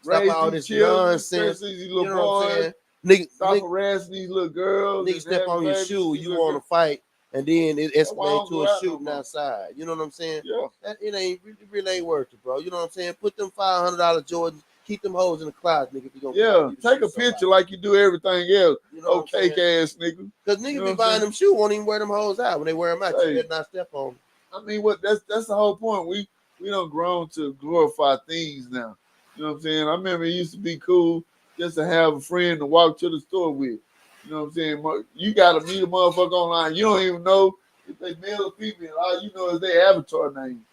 Stop all this nonsense. These little you know what I'm saying? Niggas, stop harassing these little girls. Niggas step on your shoe, you want to fight, and then it escalates to a shooting outside. You know what I'm saying? Yeah. It really ain't worth it, bro. You know what I'm saying? Put them $500 Jordans, keep them hoes in the closet, nigga. If you gonna take a picture like you do everything else. You know cake ass nigga. Because niggas be buying them shoes, won't even wear them hoes out. When they wear them out, you better not step on them. I mean, that's the whole point. We don't grown to glorify things now. You know what I'm saying? I remember it used to be cool just to have a friend to walk to the store with. You know what I'm saying? You got to meet a motherfucker online. You don't even know if they male or female. All you know is their avatar name.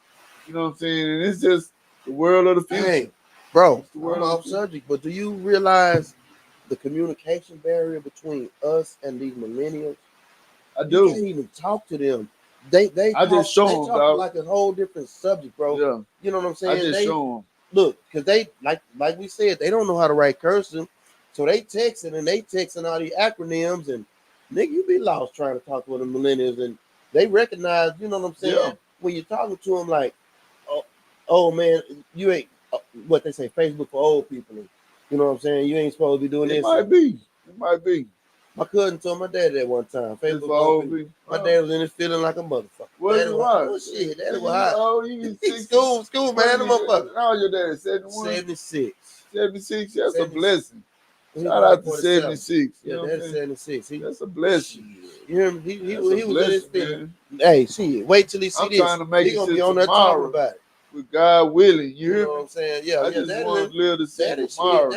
You know what I'm saying? And it's just the world of the future. Hey, bro, I'm off subject, but do you realize the communication barrier between us and these millennials? I do. You can't even talk to them. They just show them, dog. Like a whole different subject, bro. Yeah. You know what I'm saying? I just show them. Look, because they like we said, they don't know how to write cursive, so they texting all these acronyms, and nigga, you be lost trying to talk to the millennials, and they recognize, you know what I'm saying? Yeah. When you're talking to them, like, oh man, you ain't what they say, Facebook for old people. You know what I'm saying? You ain't supposed to be doing this. It might be. My cousin told my dad that one time. Facebook for old people. My dad was in his feeling like a motherfucker. What is what? Oh shit, daddy was hot. Oh, you school, man, the motherfucker. How old your dad? 71? 76. 76. That's 76. A blessing. Shout out to 76. Yeah, that's 76. That's a blessing. You hear me? He was in his feeling. Hey, shit. Wait till he see this. Trying to make he gonna be on there talking about it. With God willing. You hear know what I'm saying? Yeah, I just want to live to see tomorrow.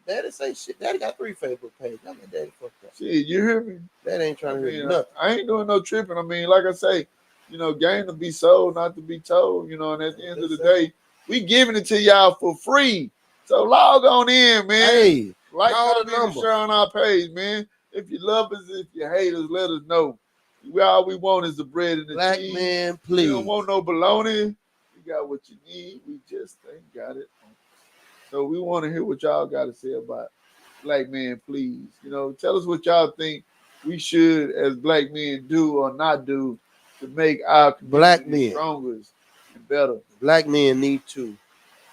Daddy say shit. Daddy got 3 Facebook pages. I got daddy fucked up. Shit, you hear me? That ain't trying to hear nothing. I ain't doing no tripping. I mean, like I say, game to be sold, not to be told. And at the end of the day, we giving it to y'all for free. So log on in, man. Hey, like, comment, and share on our page, man. If you love us, if you hate us, let us know. All we want is the bread and the Black cheese. Man, please. We don't want no baloney. You got what you need. We just ain't got it. So we want to hear what y'all got to say about Black Man, please. Tell us what y'all think we should, as black men, do or not do to make our community black men stronger and better. Black men need to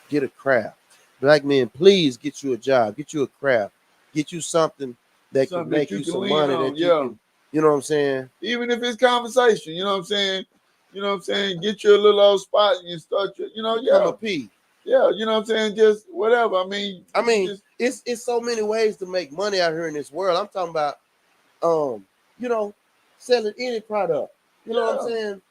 get a craft. Black men, please get you a job, get you a craft, get you something that can Something that make you you can some lean money on. that you Yeah. can, you know what I'm saying? Even if it's conversation, you know what I'm saying? You know what I'm saying? Get you a little old spot and you start your, Become a P. Yeah, you know what I'm saying? Just whatever. I mean, I you mean, just it's so many ways to make money out here in this world. I'm talking about you know, selling any product. You know what I'm yeah, saying?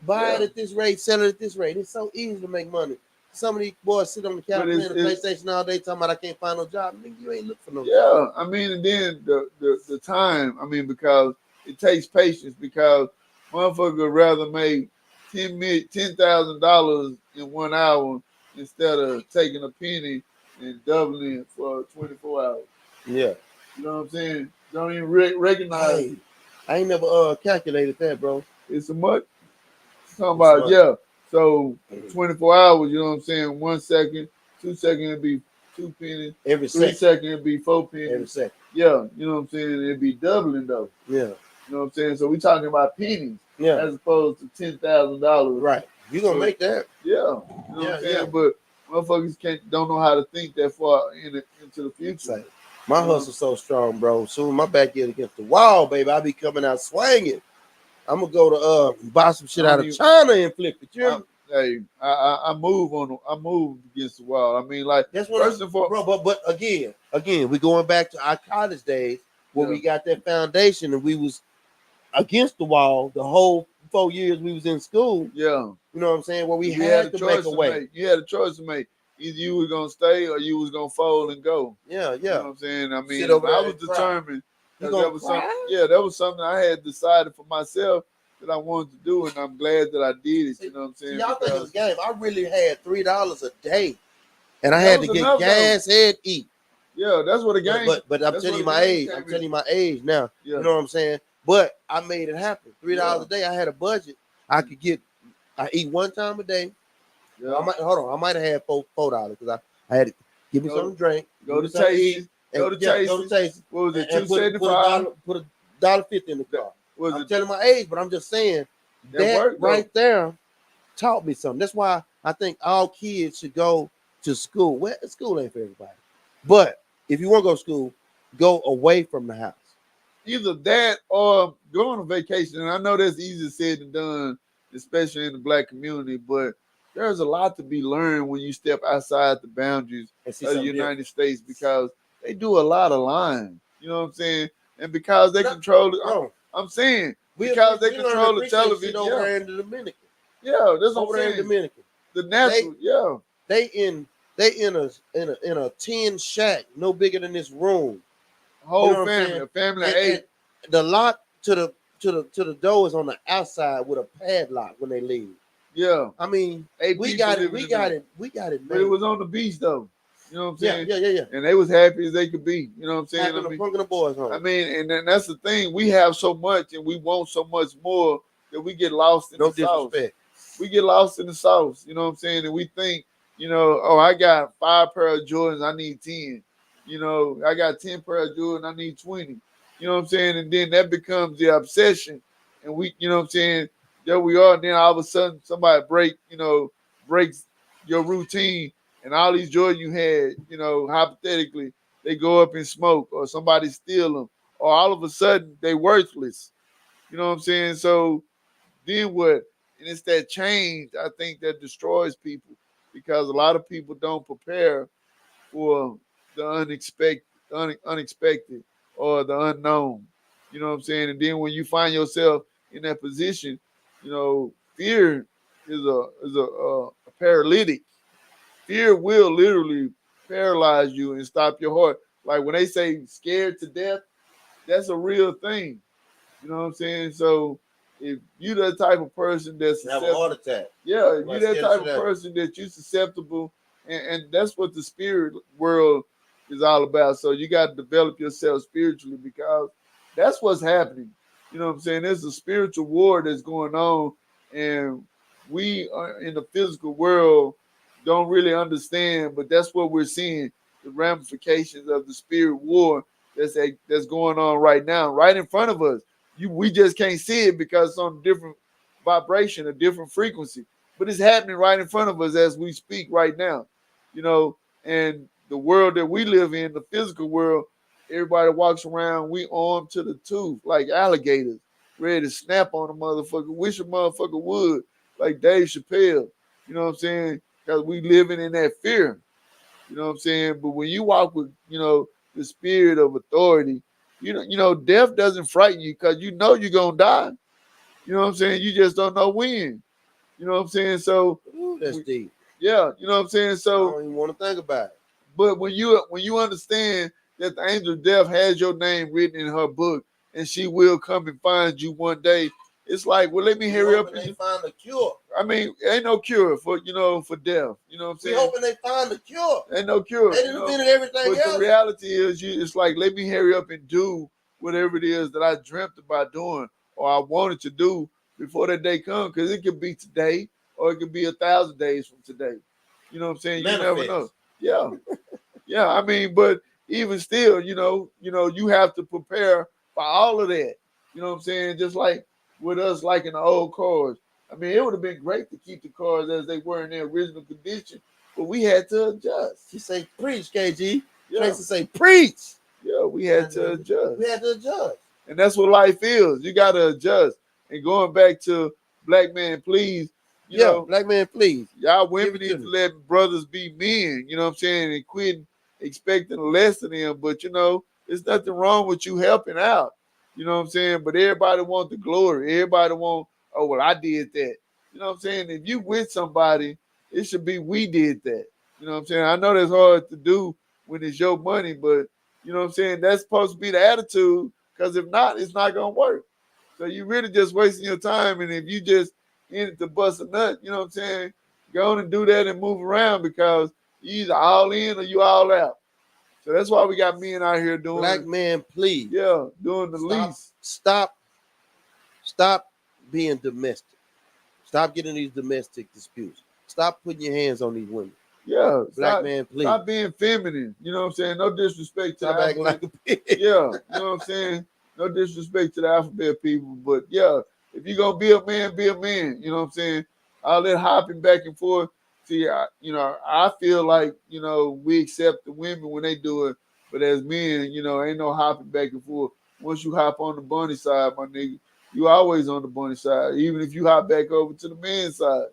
Buy it yeah. at this rate, sell it at this rate. It's so easy to make money. Some of these boys sit on the couch But playing the PlayStation all day talking about I can't find no job. Nigga, you ain't look for no job. yeah. I mean, and then the time. I mean, because it takes patience. Because motherfucker would rather make $10,000 in 1 hour instead of taking a penny and doubling it for 24 hours. Yeah. You know what I'm saying? Don't even recognize Hey, it. I ain't never calculated that, bro. It's a much. Talking It's about, much. yeah. So 24 hours, you know what I'm saying? 1 second, 2 seconds it'd be 2 pennies, Every 3 seconds it'd be 4 every pennies. second. Yeah, you know what I'm saying? It'd be doubling though. Yeah. You know what I'm saying? So we talking about pennies Yeah. as opposed to $10,000. Right. You gonna make that. Yeah. You know what I'm saying? But motherfuckers don't know how to think that far into the future. My hustle's so strong, bro. Soon my back get against the wall, baby. I be coming out swinging. I'm gonna go to buy some shit out of China and flip it. Hey, I move against the wall. I mean, like that's what first and foremost. Bro, but again, we going back to our college days where we got that foundation and we was against the wall the whole 4 years we was in school. Yeah. You know what I'm saying? Where we had to make a way. You had a choice to make. Either you was gonna stay or you was gonna fold and go. Yeah. You know what I'm saying? I mean, I was determined. That was something. That was something I had decided for myself that I wanted to do, and I'm glad that I did it. You know what I'm saying? Y'all think it was a game. I really had $3 a day, and I had to get gas and eat. Yeah, that's what a game. But I'm telling you my age. I'm telling you my age now. Yeah. You know what I'm saying? But I made it happen. $3 a day. I had a budget. I could get. I eat one time a day. Yeah. I might have had $4 because I had to give me something to drink. Go to Chase. Go to Chase. What was it? $2.75. Put $1.50 in the car. I'm telling my age, but I'm just saying that right there taught me something. That's why I think all kids should go to school. Well, school ain't for everybody, but if you want to go to school, go away from the house. Either that or go on a vacation. And I know that's easier said than done, especially in the Black community, but there's a lot to be learned when you step outside the boundaries of the United States because they do a lot of lying. You know what I'm saying? And because they control it, I'm saying because they control the television. Over there in the Dominican. Yeah, that's over there in Dominican. The natural, They in a tin shack, no bigger than this room. Whole family, a family of 8. And the lock to the door is on the outside with a padlock when they leave. Yeah, I mean, we got it. But it was on the beach though. You know what I'm saying? Yeah. And they was happy as they could be. You know what I'm saying? The boys home. I mean, and then that's the thing. We have so much, and we want so much more that we get lost in the sauce. We get lost in the sauce. You know what I'm saying? And we think, oh, I got 5 pair of Jordans. I need 10. I got 10 pair of Jordans. I need 20. You know what I'm saying? And then that becomes the obsession. And we, you know what I'm saying? There we are. And then all of a sudden, somebody breaks your routine. And all these Jordans you had, hypothetically, they go up in smoke or somebody steal them. Or all of a sudden, they worthless. You know what I'm saying? So then what? And it's that change, I think, that destroys people because a lot of people don't prepare for the unexpected or the unknown. You know what I'm saying? And then when you find yourself in that position, fear is a paralytic. Fear will literally paralyze you and stop your heart. Like when they say scared to death, that's a real thing. You know what I'm saying? So if you the type of person that's have a heart attack. Yeah, if you that type of person that you're susceptible, and that's what the spirit world is all about. So you got to develop yourself spiritually because that's what's happening. You know what I'm saying? There's a spiritual war that's going on, and we are in the physical world don't really understand, but that's what we're seeing, the ramifications of the spirit war that's going on right now, right in front of us. We just can't see it because it's on a different vibration, a different frequency. But it's happening right in front of us as we speak right now. And the world that we live in, the physical world, everybody walks around, we armed to the tooth like alligators, ready to snap on a motherfucker. Wish a motherfucker would, like Dave Chappelle. You know what I'm saying? Because we living in that fear. You know what I'm saying? But when you walk with, the spirit of authority, death doesn't frighten you because you know you're gonna die. You know what I'm saying? You just don't know when. You know what I'm saying? So Ooh, that's deep. yeah, you know what I'm saying? So I don't even want to think about it. but when you understand that the angel of death has your name written in her book and she will come and find you one day, it's like, well, let me hurry up. They find a cure. I mean, ain't no cure for for death. You know what I'm saying? We hoping they find a cure. Ain't no cure. They didn't invented everything but else. The reality is, it's like, let me hurry up and do whatever it is that I dreamt about doing or I wanted to do before that day comes, because it could be today or it could be 1,000 days from today. You know what I'm saying? Manifest. You never know. Yeah. Yeah, I mean, but even still, you have to prepare for all of that. You know what I'm saying? Just like with us, like in the old cars. I mean, it would have been great to keep the cars as they were in their original condition, but we had to adjust. She say, preach, KG. Yeah. Tracy say, preach. Yeah, we had to adjust. We had to adjust. And that's what life is. You got to adjust. And going back to Black Man, please, you know, Black Man, please. Y'all women need to let brothers be men, you know what I'm saying, and quit expecting less of them. But, there's nothing wrong with you helping out. You know what I'm saying? But everybody wants the glory. Everybody wants, oh, well, I did that. You know what I'm saying? If you with somebody, it should be we did that. You know what I'm saying? I know that's hard to do when it's your money, but, you know what I'm saying, that's supposed to be the attitude, because if not, it's not going to work. So you really just wasting your time. And if you just in it to bust a nut, you know what I'm saying, go on and do that and move around, because you either all in or you all out. So that's why we got men out here doing. Black Man, please. Yeah, doing the least. Stop being domestic. Stop getting these domestic disputes. Stop putting your hands on these women. Yeah, Black Man, please. Stop being feminine. You know what I'm saying? No disrespect to stop the acting like a pig. Yeah, you know what I'm saying? No disrespect to the alphabet people, but yeah, if you're gonna be a man, be a man. You know what I'm saying? All that hopping back and forth. See, I feel like, we accept the women when they do it, but as men, ain't no hopping back and forth. Once you hop on the bunny side, my nigga, you always on the bunny side, even if you hop back over to the man's side.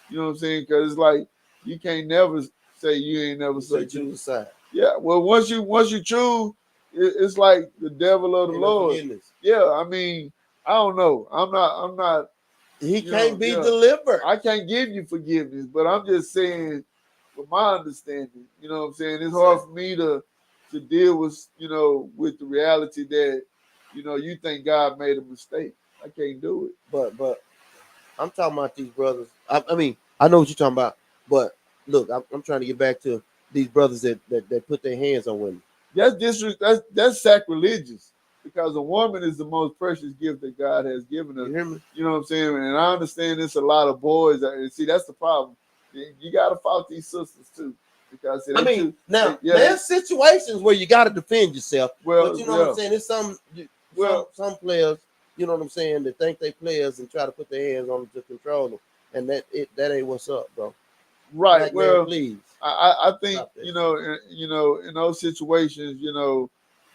You know what I'm saying? Because it's like, you can't never say you ain't never say choose a side. Yeah, well, once you choose, it's like the devil of the Lord. Yeah, I mean, I don't know. I'm not. He can't be delivered. I can't give you forgiveness, but I'm just saying, from my understanding, you know what I'm saying, it's hard for me to deal with, with the reality that, you think God made a mistake. I can't do it. But I'm talking about these brothers. I mean, I know what you're talking about, but look, I'm trying to get back to these brothers that put their hands on women. That's sacrilegious, because a woman is the most precious gift that God has given us. You hear me? You know what I'm saying? And I understand there's a lot of boys. And see, that's the problem. You got to fight these sisters too, because there's situations where you got to defend yourself. Well, but you know what I'm saying? There's some players, you know what I'm saying, that think they players and try to put their hands on them to control them, and that ain't what's up, bro. Right. Black well, man, please. I think in those situations,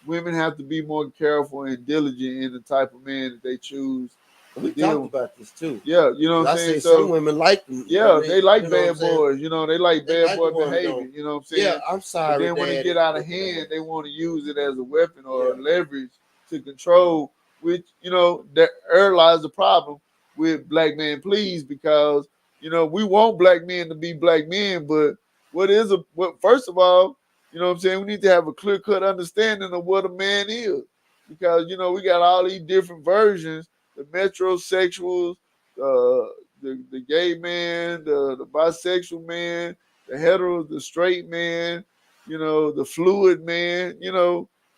women have to be more careful and diligent in the type of man that they choose. We talked about this too. Yeah, you know what I'm saying. So some women like them. Yeah, they like bad boys. They like bad boy behavior. You know what I'm saying. Yeah, I'm sorry. But then when it get out of hand, they want to use it as a weapon or leverage to control. Which there lies the problem with Black Man, please, because we want black men to be black men, but first of all, you know what I'm saying, we need to have a clear-cut understanding of what a man is. Because, we got all these different versions, the metrosexuals, the gay man, the bisexual man, the hetero, the straight man, the fluid man,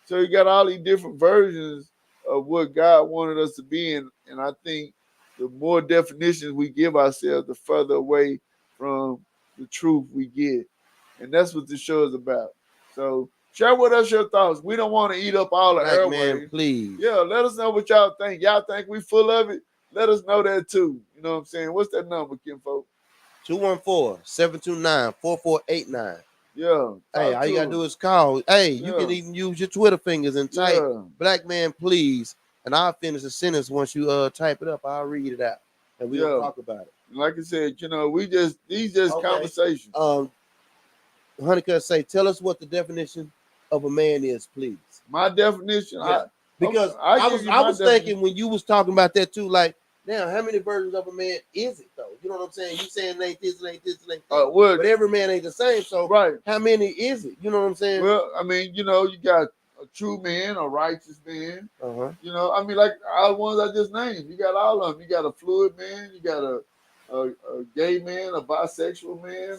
So you got all these different versions of what God wanted us to be in. And I think the more definitions we give ourselves, the further away from the truth we get. And that's what this show is about. So share with us your thoughts. We don't want to eat up all the airwaves. Man, please. Yeah, let us know what y'all think. Y'all think we full of it? Let us know that too. You know what I'm saying? What's that number, Kinfolk? 214-729-4489. Yeah. Hey, all you gotta do is call. Hey, you can Yeah. even use your Twitter fingers and type Yeah. "black man, please," and I'll finish the sentence once you type it up. I'll read it out, and we'll Yeah. talk about it. Like I said, these just Okay. conversations. Honeycutt say, tell us what the definition of a man is, please. My definition, Yeah. Because I I was thinking when you was talking about that too, like, now how many versions of a man is it though? You know what I'm saying? You saying it ain't this, it ain't this, it ain't that. But every man ain't the same. So right. how many is it? You know what I'm saying? Well, I mean, you got a true man, a righteous man. Uh-huh. I mean, like all the ones I just named. You got all of them. You got a fluid man. You got a gay man, a bisexual man,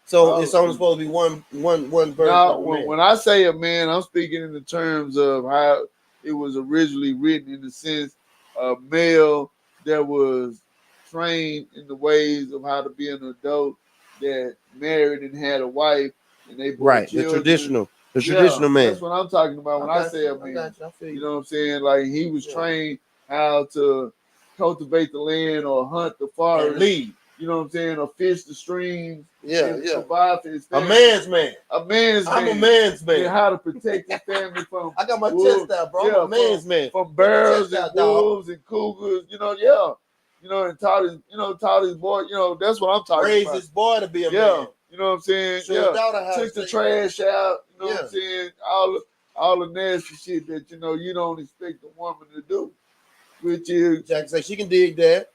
So it's only supposed to be one version now, of a man. when I say a man, I'm speaking in the terms of how it was originally written, in the sense a male that was trained in the ways of how to be an adult, that married and had a wife, and they bore children. The traditional man. That's what I'm talking about when I say a man. You know what I'm saying? Like he was trained how to cultivate the land or hunt the forest, and lead. You know what I'm saying? Or fish the streams. Provide for his family. A man's man. I'm a man's man. And how to protect his family from I got my chest out, bro. I'm a man's man. From bears and wolves and cougars, and taught his boy, that's what I'm talking about. Raised his boy to be a man. You know what I'm saying? So his daughter took the trash out, you know what I'm saying? All the nasty shit that you don't expect a woman to do. Which is Jack say she can dig that.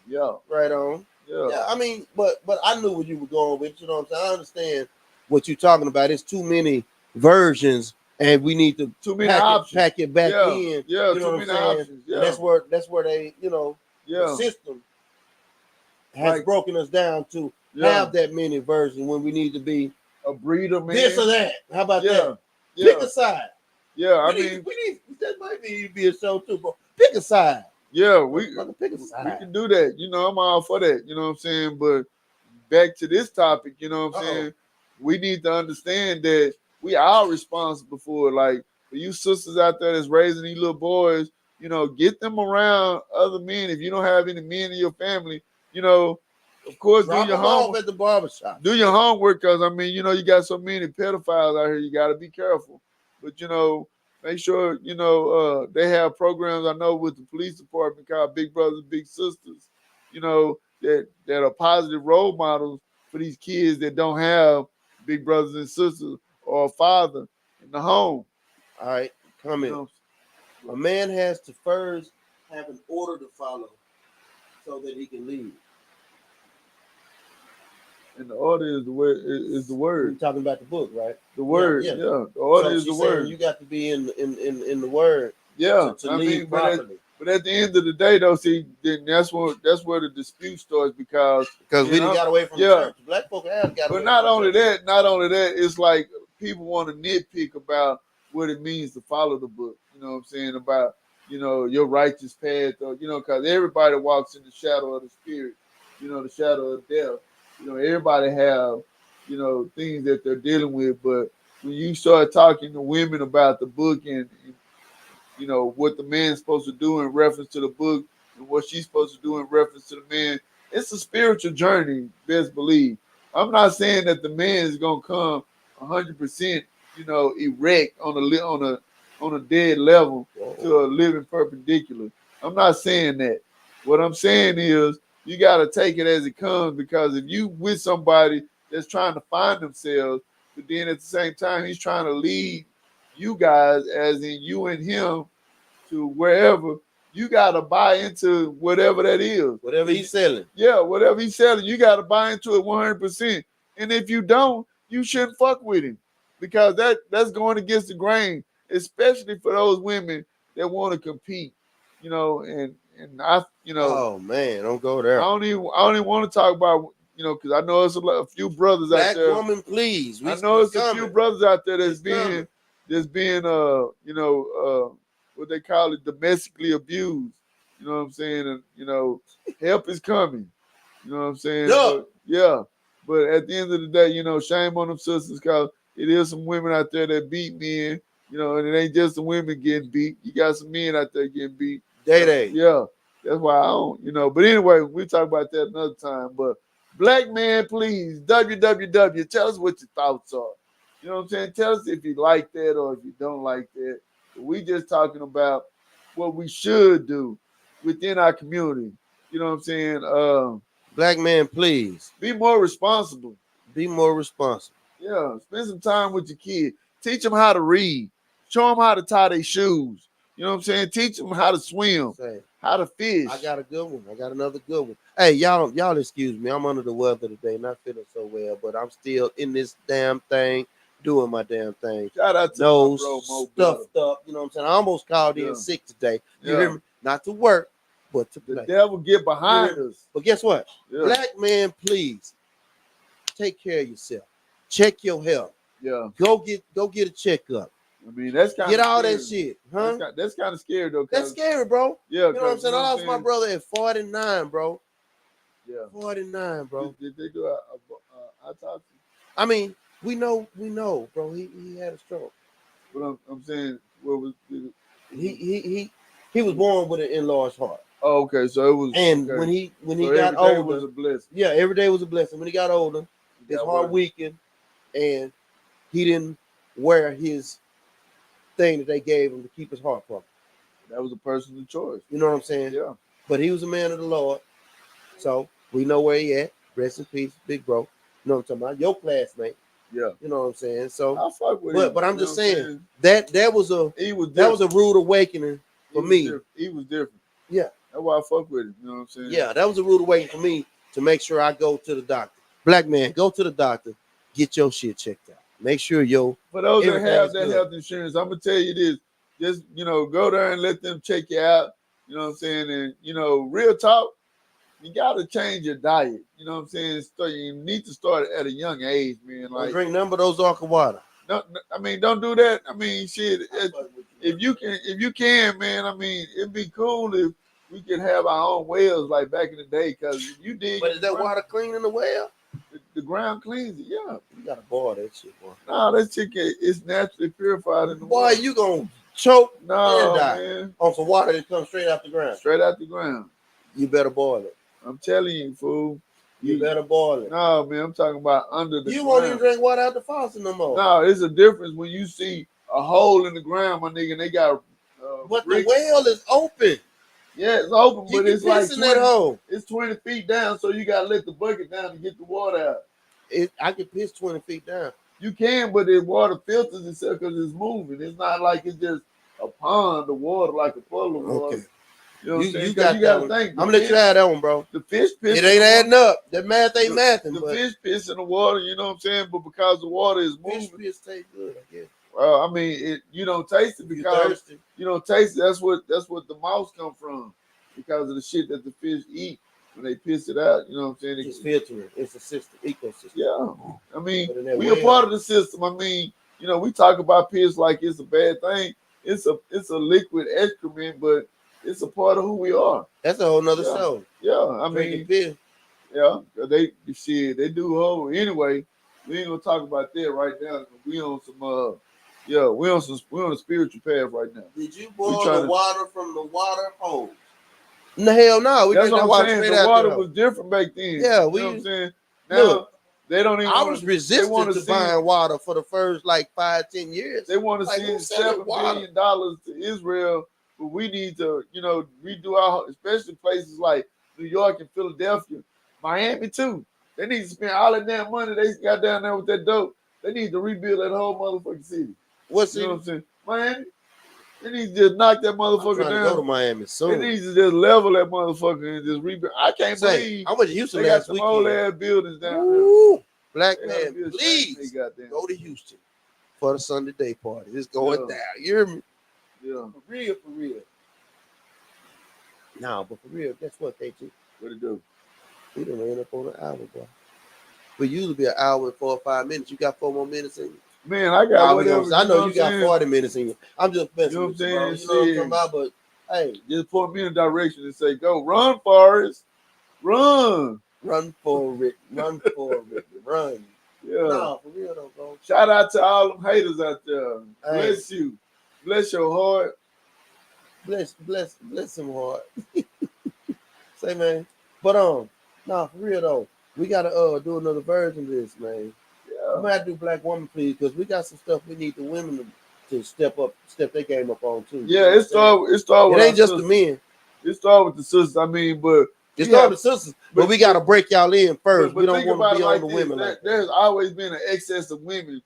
Yeah. Right on. Yeah. I mean, but I knew where you were going with. You know what I'm saying? I understand what you're talking about. It's too many versions, and we need to pack it back in. Yeah, you know too many options. Yeah. And that's where they, the system has broken us down to have that many versions when we need to be a breeder, man. This or that. How about that? Pick a side. Yeah, we need that might be a show too, bro. Pick a side. Yeah, we can do that. I'm all for that. You know what I'm saying? But back to this topic, you know what I'm saying? We need to understand that we are responsible for it. Like, for you sisters out there that's raising these little boys, get them around other men. If you don't have any men in your family, of course, do your homework at the barbershop. Do your homework, because, I mean, you got so many pedophiles out here. You got to be careful. But, make sure, they have programs, I know, with the police department called Big Brothers, Big Sisters, that are positive role models for these kids that don't have big brothers and sisters or a father in the home. All right, come in. A man has to first have an order to follow so that he can lead. And the order is the word. You're talking about the book, right? The word, yeah. The order is the word. You got to be in the word. Yeah, to lead properly. But at the end of the day, though, see, then that's where the dispute starts, because we didn't got away from church. Black folk have got away. But not only that, it's like people want to nitpick about what it means to follow the book. You know what I'm saying? About your righteous path, or because everybody walks in the shadow of the spirit. The shadow of death. Everybody have, things that they're dealing with. But when you start talking to women about the book and what the man's supposed to do in reference to the book and what she's supposed to do in reference to the man, it's a spiritual journey, best believe. I'm not saying that the man is going to come 100%, erect on a dead level to a living perpendicular. I'm not saying that. What I'm saying is, you got to take it as it comes, because if you with somebody that's trying to find themselves, but then at the same time, he's trying to lead you guys, as in you and him, to wherever, you got to buy into whatever that is. Whatever he's selling. Yeah, whatever he's selling, you got to buy into it 100%. And if you don't, you shouldn't fuck with him, because that's going against the grain, especially for those women that want to compete, and I, oh man, don't go there. I don't even want to talk about, because I know it's a few brothers Black out there. Black woman, please. I know it's a few brothers out there that's being what they call it, domestically abused. You know what I'm saying? And help is coming. You know what I'm saying? But at the end of the day, shame on them sisters, because it is some women out there that beat men. And it ain't just the women getting beat. You got some men out there getting beat. Day. Yeah. That's why I don't, But anyway, we talk about that another time. But Black man, please. www. Tell us what your thoughts are. You know what I'm saying? Tell us if you like that or if you don't like that. We just talking about what we should do within our community. You know what I'm saying? Black man, please Be more responsible. be more responsible. Yeah, spend some time with your kid. Teach them how to read. Show them how to tie their shoes. You know what I'm saying? Teach them how to swim, Say, how to fish. I got a good one. I got another good one. Hey, y'all excuse me. I'm under the weather today, not feeling so well, but I'm still in this damn thing, doing my damn thing. Shout out to Nose my bro, Mo stuffed up. You know what I'm saying? I almost called in sick today. You hear me? Not to work, but to play. The devil get behind us. But guess what? Black man, please take care of yourself. Check your health. Yeah. Go get a checkup. I mean, that's kind Get of all scary. that shit, huh? That's kind of scary though. That's scary, bro. Yeah, you know what I'm saying. I lost my brother at 49, bro. Yeah, 49, bro. Did they do autopsy? I mean, we know, bro. He had a stroke. But I'm saying, what was he was born with an enlarged heart. Oh, okay. So it was. And okay. when he got older, was a blessing. Yeah, every day was a blessing. When he got older, his heart weakened, and he didn't wear his thing that they gave him to keep his heart pumping. That was a personal choice. You know what I'm saying? Yeah. But he was a man of the Lord, so we know where he at. Rest in peace, big bro. You know what I'm talking about? Your classmate. Yeah. You know what I'm saying? So I fuck with him. But I'm just saying that was a rude awakening for me. He was different. Yeah. That's why I fuck with him. You know what I'm saying? Yeah, that was a rude awakening for me to make sure I go to the doctor. Black man, go to the doctor, get your shit checked out. Make sure for those that have that health insurance, I'm gonna tell you this. Just go there and let them check you out. You know what I'm saying? And real talk, you gotta change your diet. You know what I'm saying? So you need to start at a young age, man. Like drink none of those Arca water. No, I mean, don't do that. I mean, shit. If you can, man. I mean, it'd be cool if we could have our own wells like back in the day. Because if you dig, but is that water clean in the well? The ground cleans it. Yeah, you gotta boil that shit, boy. No, that shit is naturally purified in the boy. water. You gonna choke and die man. on some water that comes straight out the ground. Straight out the ground. You better boil it. I'm telling you, fool. You better boil it. No, man, I'm talking about under the ground. You won't even drink water out the faucet no more. No, it's a difference when you see a hole in the ground, my nigga, and they got but bricks. The well is open. Yeah, it's open, but it's like 20, that hole. It's 20 feet down, so you gotta let the bucket down to get the water out. I can piss 20 feet down. You can, but the water filters itself because it's moving. It's not like it's just a pond of water, like a puddle of water. Okay. You know what I'm saying? You gotta think. I'm gonna let you have that one, bro. The fish piss. It ain't adding up. That math ain't mathing. The fish piss in the water, you know what I'm saying? But because the water is moving. Fish piss taste good, I guess. I mean, you don't taste it because you don't taste it. That's what the mouths come from, because of the shit that the fish eat when they piss it out. You know what I'm saying? It's filtering. It's a system, ecosystem. Yeah, I mean, we are part of the system. I mean, we talk about piss like it's a bad thing. It's a liquid excrement, but it's a part of who we are. That's a whole nother show. Yeah, I mean, piss. Yeah, they do whole anyway. We ain't gonna talk about that right now. We on some we're on a spiritual path right now. Did you boil the water from the water hose? No, hell no. That's what I'm saying. The water was different back then. Yeah, you know what I'm saying? Now, they don't even. I was resistant to buying water for the first 5-10 years. They want to send $7 billion to Israel, but we need to, redo our, especially places like New York and Philadelphia, Miami too. They need to spend all that damn money they got down there with that dope. They need to rebuild that whole motherfucking city. What city? You know what I'm saying? Miami. They need to just knock that motherfucker down. To go to Miami soon. They need to just level that motherfucker and just rebuild. I can't believe I went to Houston they last got weekend. some old ass buildings down there. Black man, please go to Houston for the Sunday day party. It's going down. You hear me? Yeah. For real. No, but for real, guess what, KG? What it do? We done ran up on an hour, bro. We usually be an hour and 4 or 5 minutes. You got 4 more minutes in you. Man, I got whatever. I know you got 40 minutes in you. I'm just messing with you, bro. You know what I'm talking about? But hey, just point me in a direction and say, "Go, run, Forrest, run, run for it, run for it, run." Yeah, no, for real though, bro. Shout out to all them haters out there. Hey. Bless you, bless your heart, bless some heart. Say, man, but nah, for real though. We gotta do another version of this, man. I'm gonna have to do Black Woman, please, because we got some stuff we need the women to step their game up on too. Yeah, it started. It ain't just the men. It started with the sisters. I mean, but it started with the sisters. But we gotta break y'all in first. But we don't want to be on the women. There's always been an excess of women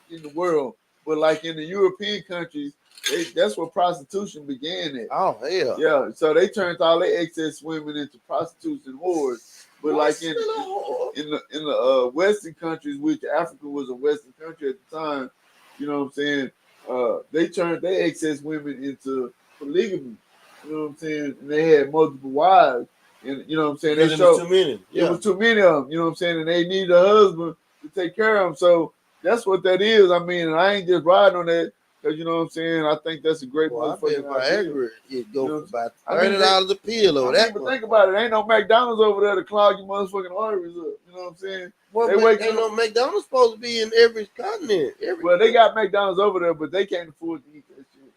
in the world, but like in the European countries, that's where prostitution began at. Oh hell. Yeah, so they turned all their excess women into prostitutes and whores. But like in the Western countries, which Africa was a Western country at the time, you know what I'm saying? They turned their excess women into polygamy. You know what I'm saying? And they had multiple wives. And you know what I'm saying? It was too many. Yeah. It was too many of them. You know what I'm saying? And they needed a husband to take care of them. So that's what that is. I mean, and I ain't just riding on that because you know what I'm saying. I think that's a great motherfucking idea. It go for about $30 a pill over that. But think about it. Ain't no McDonald's over there to clog your motherfucking arteries up. You know what I'm saying? Well, ain't no McDonald's supposed to be in every continent. Well, they got McDonald's over there, but they can't afford to eat that shit.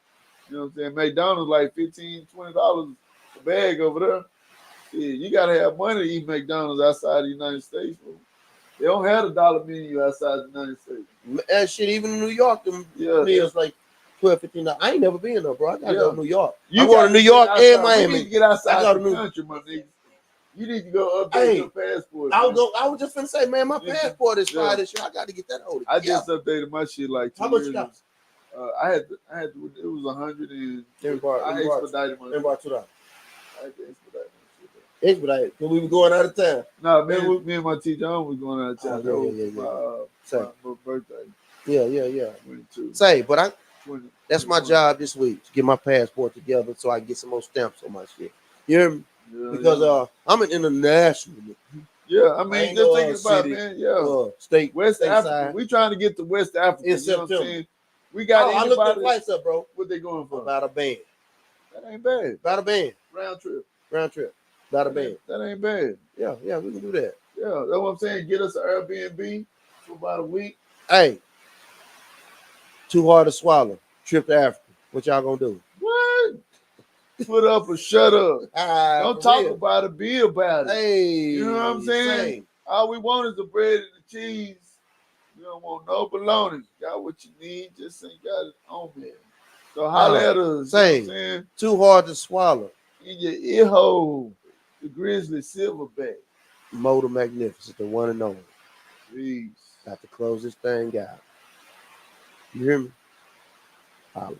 You know what I'm saying? McDonald's like $15, $20 a bag over there. Yeah, you gotta have money to eat McDonald's outside the United States. Bro. They don't have a dollar menu outside the United States. And shit, even in New York, them meals like $12, $15. I ain't never been there, bro. I gotta go to New York. You go to New York and Miami. You need to get outside the country, my nigga. You need to go update your passport. I was just finna say, man, my passport is expired this year. I got to get that over. I just updated my shit like 2 How much you got? I had to. It was 100 and I expedited my. $2. I expedited. Because we were going out of town. No, me and my teacher was going out of town. My birthday. Yeah. 22. But that's my job this week to get my passport together so I can get some more stamps on my shit. You hear me? Yeah, because I'm an international. Yeah, I mean, just think about it, man. Yeah, West Africa. We trying to get to West Africa in September. You know we got. I looked the flights up, bro. What they going for? About a band. That ain't bad. About a band. Round trip. About a band. That ain't bad. Yeah, we can do that. Yeah, that's what I'm saying. Get us an Airbnb for about a week. Hey, too hard to swallow. Trip to Africa. What y'all gonna do? What? Put up or shut up. Don't talk about it, be about it. Hey, you know what I'm saying? All we want is the bread and the cheese. You don't want no bologna. Got what you need, just ain't got it on me. So holler at us. Saying too hard to swallow. In your ear hole, the Grizzly Silverback. Motor Magnificent, the one and only. Please. Got to close this thing out. You hear me? Holla.